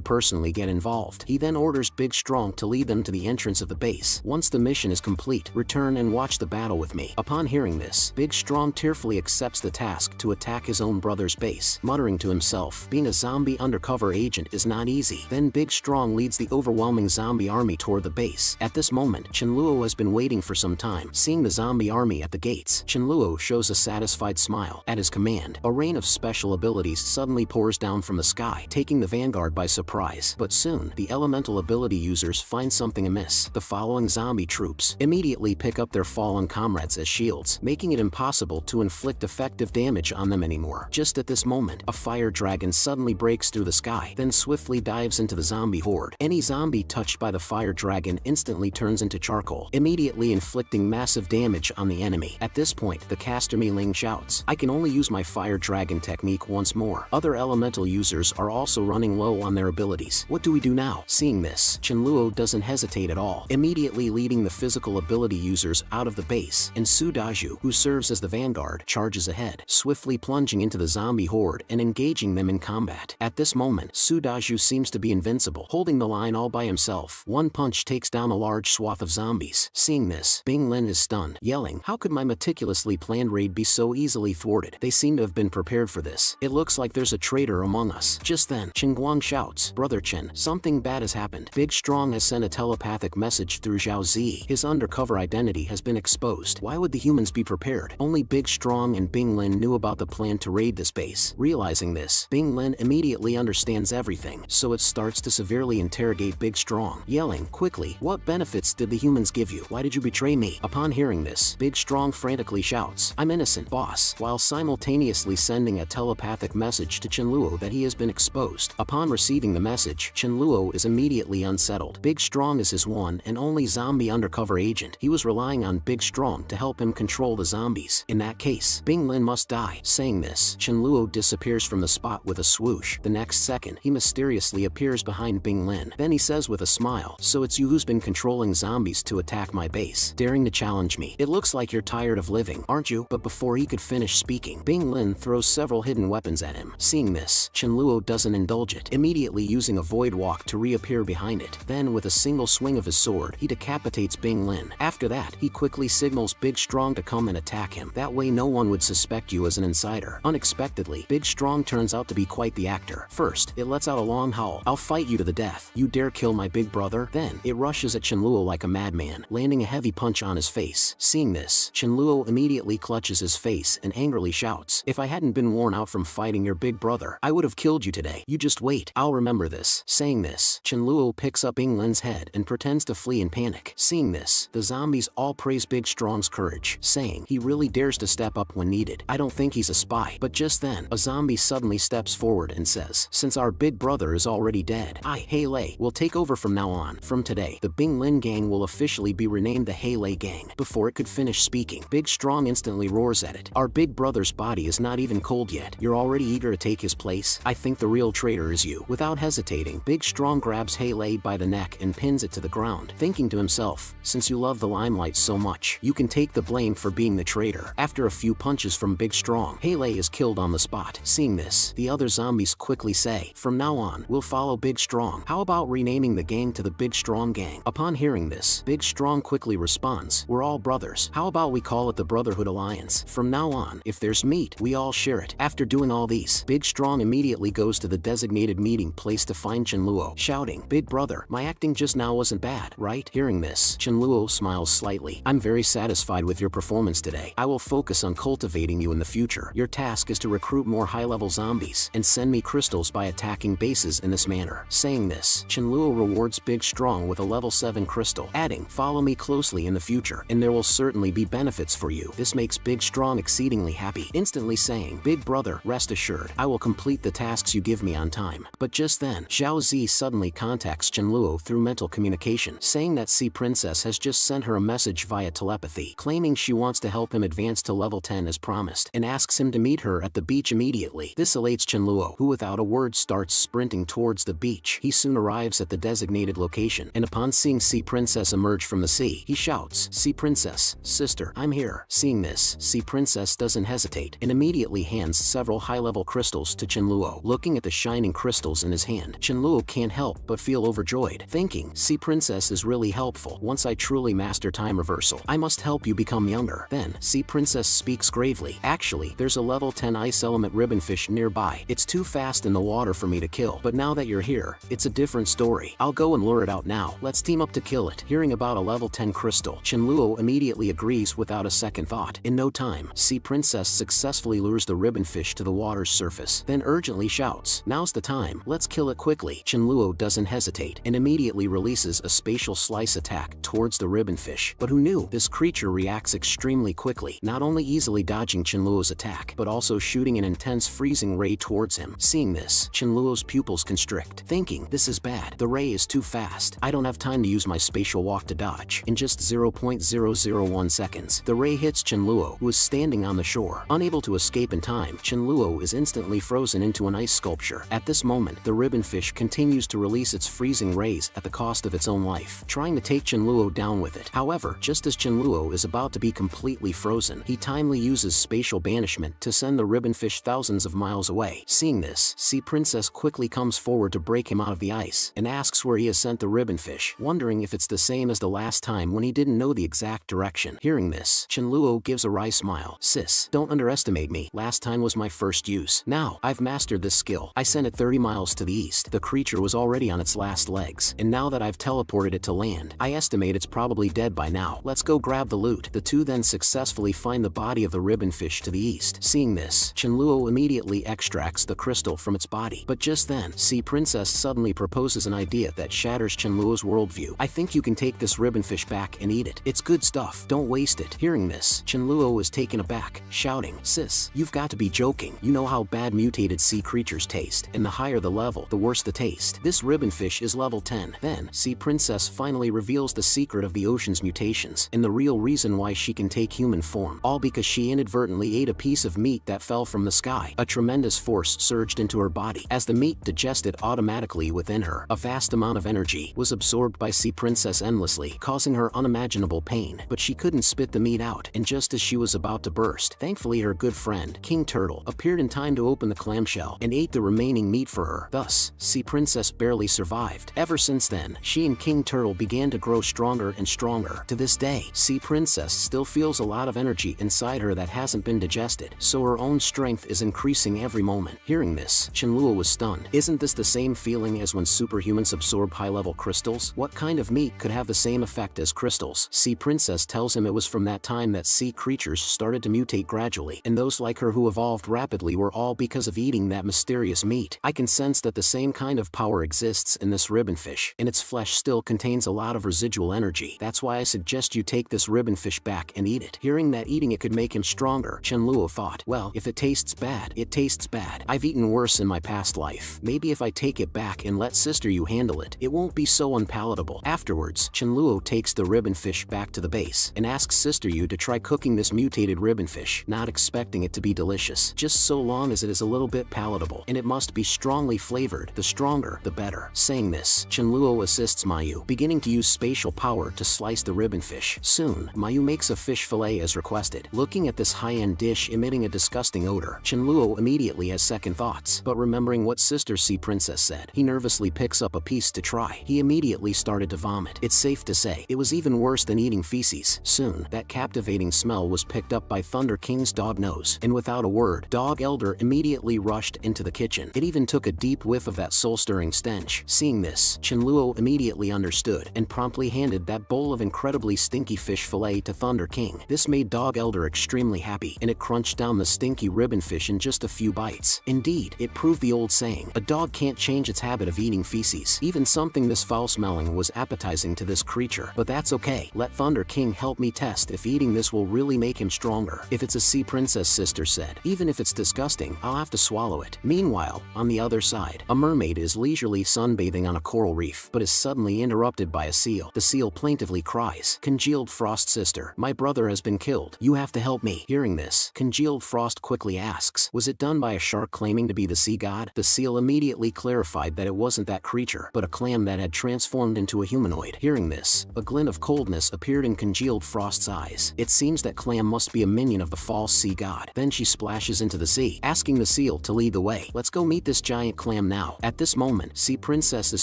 personally get involved. He then orders Big Strong to lead them to the entrance of the base. Once the mission is complete, return and watch the battle with me. Upon hearing this, Big Strong tearfully accepts the task to attack his own brother's base, muttering to himself, being a zombie undercover agent is not easy. Then Big Strong leads the overwhelming zombie army toward the base. At this moment, Chenluo has been waiting for some time. Seeing the zombie army at the gates, Chenluo shows a satisfied smile. At his command, a rain of special abilities suddenly pours down from the sky, taking the vanguard by surprise. But soon, the elemental ability users find something amiss. The following zombie troops immediately pick up their fallen comrades as shields, making it impossible to inflict effective damage on them anymore. Just at this moment, a fire dragon suddenly breaks through the sky, then swiftly dives into the zombie horde. Any zombie touched by the fire dragon instantly turns into charcoal, immediately inflicting massive damage on the enemy. At this point, the caster Mi Ling shouts, I can only use my fire dragon technique once more. Other elemental users are also running low on their abilities. What do we do now? Seeing this, Chenluo doesn't hesitate at all, immediately leading the physical ability users out of the base, and Su Daju, who serves as the vanguard, charges ahead, swiftly plunging into the zombie horde and engaging them in combat. At this moment, Su Daju seems to be invincible, holding the line all by himself. One punch takes down a large swath of zombies. Seeing this, Bing Lin is stunned, yelling, how could my meticulously planned raid be so easily thwarted? They seem to have been prepared for this. It looks like there's a traitor among us. Just then, Chen Guang shouts, Brother Chen, something bad has happened. Big Strong has sent a telepathic message through Zhao Zi. His undercover identity has been exposed. Why would the humans be prepared? Only Big Strong and Bing Lin knew about the plan to raid this base. Realizing this, Bing Lin immediately understands everything, so it starts to severely interrogate Big Strong, yelling, quickly, what benefits did the humans give you? Why did you betray me? Upon hearing this, Big Strong frantically shouts, I'm innocent, boss, while simultaneously sending a telepathic message to Chenluo that he has been exposed. Upon receiving the message, Chenluo is immediately unsettled. Big Strong is his one and only zombie undercover agent. He was relying on Big Strong to help him control the zombies. In that case, Bing Lin must die. Saying this, Chenluo disappears from the spot with a swoosh. The next second, he mysteriously appears behind Bing Lin. Then he says with a smile, so it's you who's been controlling zombies to attack my base, daring to challenge me. It looks like you're tired of living, aren't you? But before he could finish speaking, Bing Lin throws several hidden weapons at him. Seeing this, Chenluo doesn't indulge it, immediately using a void walk to reappear behind it. Then with a single swing of his sword, he decapitates Bing Lin. After that, he quickly signals Big Strong to come and attack him. That way no one would suspect you as an insider. Unexpectedly, Big Strong turns out to be quite the actor. First, it lets out a long howl, I'll fight you to the death. You dare kill my big brother? Then, it rushes at Chenluo like a madman, landing a heavy punch on his face. Seeing this, Chenluo immediately clutches his face and angrily shouts, if I hadn't been worn out from fighting your big brother, I would have killed you today. You just wait, I'll remember this. Saying this, Chenluo picks up Bing Lin's head and pretends to flee in panic. Seeing this, the zombies all praise Big Strong's courage, saying he really dares to step up when needed. I don't think he's a spy. But just then, a zombie suddenly steps forward and says, since our big brother is already dead, I, Lei, will take over from now on. From today, the Bing Lin gang will officially be renamed the Lei gang. Before it could finish speaking, Big Strong instantly roars at it. Our big brother's body is not even cold yet. You're already eager to take his place? I think the real traitor is you. Without hesitating, Big Strong grabs Lei by the neck and pins it to the ground, thinking to himself, since you love the limelight so much, you can take the blame for being the traitor. After a few punches from Big Strong, Lei is killed on the spot. Seeing this, the other zombies quickly say, from now on, we'll follow Big Strong. How about renaming the gang to the Big Strong Gang? Upon hearing this, Big Strong quickly responds, we're all brothers. How about we call it the Brotherhood Alliance? From now on, if there's meat, we all share it. After doing all these, Big Strong immediately goes to the designated meeting place to find Chenluo, shouting, big brother, my acting just now wasn't bad, right? Hearing this, Chenluo smiles slightly. I'm very satisfied with your performance today. I will focus on cultivating you in the future. Your task is to recruit more high-level zombies and send me crystals by attacking bases in this manner. Saying this, Chenluo rewards Big Strong with a level 7 crystal, adding, follow me closely in the future, and there will certainly be benefits for you. This makes Big Strong exceedingly happy, instantly saying, big brother, rest assured, I will complete complete the tasks you give me on time. But just then, Zhao Zi suddenly contacts Chenluo through mental communication, saying that Sea Princess has just sent her a message via telepathy, claiming she wants to help him advance to level 10 as promised, and asks him to meet her at the beach immediately. This elates Chenluo, who without a word starts sprinting towards the beach. He soon arrives at the designated location, and upon seeing Sea Princess emerge from the sea, he shouts, "Sea Princess, sister, I'm here." Seeing this, Sea Princess doesn't hesitate, and immediately hands several high-level crystals to Chenluo. Looking at the shining crystals in his hand, Chenluo can't help but feel overjoyed, thinking, Sea Princess is really helpful. Once I truly master time reversal, I must help you become younger. Then, Sea Princess speaks gravely, actually, there's a level 10 ice element ribbonfish nearby. It's too fast in the water for me to kill, but now that you're here, it's a different story. I'll go and lure it out now. Let's team up to kill it. Hearing about a level 10 crystal, Chenluo immediately agrees without a second thought. In no time, Sea Princess successfully lures the ribbonfish to the water's surface, then urgently shouts, "Now's the time, let's kill it quickly." Chenluo doesn't hesitate, and immediately releases a spatial slice attack towards the ribbonfish. But who knew? This creature reacts extremely quickly, not only easily dodging Chenluo's attack, but also shooting an intense freezing ray towards him. Seeing this, Chenluo's pupils constrict, thinking, this is bad. The ray is too fast. I don't have time to use my spatial walk to dodge. In just 0.001 seconds, the ray hits Chenluo, who is standing on the shore. Unable to escape in time, Chenluo is instantly frozen into an ice sculpture. At this moment, the ribbonfish continues to release its freezing rays at the cost of its own life, trying to take Chenluo down with it. However, just as Chenluo is about to be completely frozen, he timely uses spatial banishment to send the ribbonfish thousands of miles away. Seeing this, Sea Princess quickly comes forward to break him out of the ice, and asks where he has sent the ribbonfish, wondering if it's the same as the last time when he didn't know the exact direction. Hearing this, Chenluo gives a wry smile. "Sis, don't underestimate me. Last time was my first use. Now, I've mastered this skill. I sent it 30 miles to the east. The creature was already on its last legs, and now that I've teleported it to land, I estimate it's probably dead by now. Let's go grab the loot." The two then successfully find the body of the ribbonfish to the east. Seeing this, Chenluo immediately extracts the crystal from its body. But just then, Sea Princess suddenly proposes an idea that shatters Chenluo's worldview. "I think you can take this ribbonfish back and eat it. It's good stuff. Don't waste it." Hearing this, Chenluo is taken aback, shouting, "Sis, you've got to be joking. You know how bad mutated sea creatures taste, and the higher the level, the worse the taste. This ribbonfish is level 10. Then, Sea Princess finally reveals the secret of the ocean's mutations, and the real reason why she can take human form, all because she inadvertently ate a piece of meat that fell from the sky. A tremendous force surged into her body. As the meat digested automatically within her, a vast amount of energy was absorbed by Sea Princess endlessly, causing her unimaginable pain. But she couldn't spit the meat out, and just as she was about to burst, thankfully her good friend, King Turtle, appeared in time to open the clamshell and ate the remaining meat for her. Thus, Sea Princess barely survived. Ever since then, she and King Turtle began to grow stronger and stronger. To this day, Sea Princess still feels a lot of energy inside her that hasn't been digested, so her own strength is increasing every moment. Hearing this, Chenluo was stunned. Isn't this the same feeling as when superhumans absorb high-level crystals? What kind of meat could have the same effect as crystals? Sea Princess tells him it was from that time that sea creatures started to mutate gradually, and those like her who evolved rapidly were all because of eating that mysterious meat. I can sense that the same kind of power exists in this ribbonfish, and its flesh still contains a lot of residual energy. That's why I suggest you take this ribbonfish back and eat it. Hearing that eating it could make him stronger, Chenluo thought, well, if it tastes bad, it tastes bad. I've eaten worse in my past life. Maybe if I take it back and let Sister you handle it, it won't be so unpalatable. Afterwards, Chenluo takes the ribbonfish back to the base and asks Sister you to try cooking this mutated ribbonfish, not expecting it to be delicious, just so long as it is a little bit palatable, and it must be strongly flavored. The stronger, the better. Saying this, Chenluo assists Mayu, beginning to use spatial power to slice the ribbonfish. Soon, Mayu makes a fish fillet as requested. Looking at this high-end dish emitting a disgusting odor, Chenluo immediately has second thoughts, but remembering what Sister Sea Princess said, he nervously picks up a piece to try. He immediately started to vomit. It's safe to say, it was even worse than eating feces. Soon, that captivating smell was picked up by Thunder King's dog Nose, and without a word, Dog Elder immediately rushed into the kitchen. It even took a deep whiff of that soul-stirring stench. Seeing this, Chenluo immediately understood, and promptly handed that bowl of incredibly stinky fish fillet to Thunder King. This made Dog Elder extremely happy, and it crunched down the stinky ribbonfish in just a few bites. Indeed, it proved the old saying, a dog can't change its habit of eating feces. Even something this foul-smelling was appetizing to this creature. But that's okay. Let Thunder King help me test if eating this will really make him stronger. If it's a Sea Princess, Sister said, even if it's disgusting, I'll have to swallow follow it. Meanwhile, on the other side, a mermaid is leisurely sunbathing on a coral reef, but is suddenly interrupted by a seal. The seal plaintively cries, "Congealed Frost sister, my brother has been killed. You have to help me." Hearing this, Congealed Frost quickly asks, "Was it done by a shark claiming to be the sea god?" The seal immediately clarified that it wasn't that creature, but a clam that had transformed into a humanoid. Hearing this, a glint of coldness appeared in Congealed Frost's eyes. It seems that clam must be a minion of the false sea god. Then she splashes into the sea, asking the seal to lead the way. "Let's go meet this giant clam now." At this moment, Sea Princess is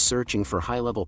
searching for high-level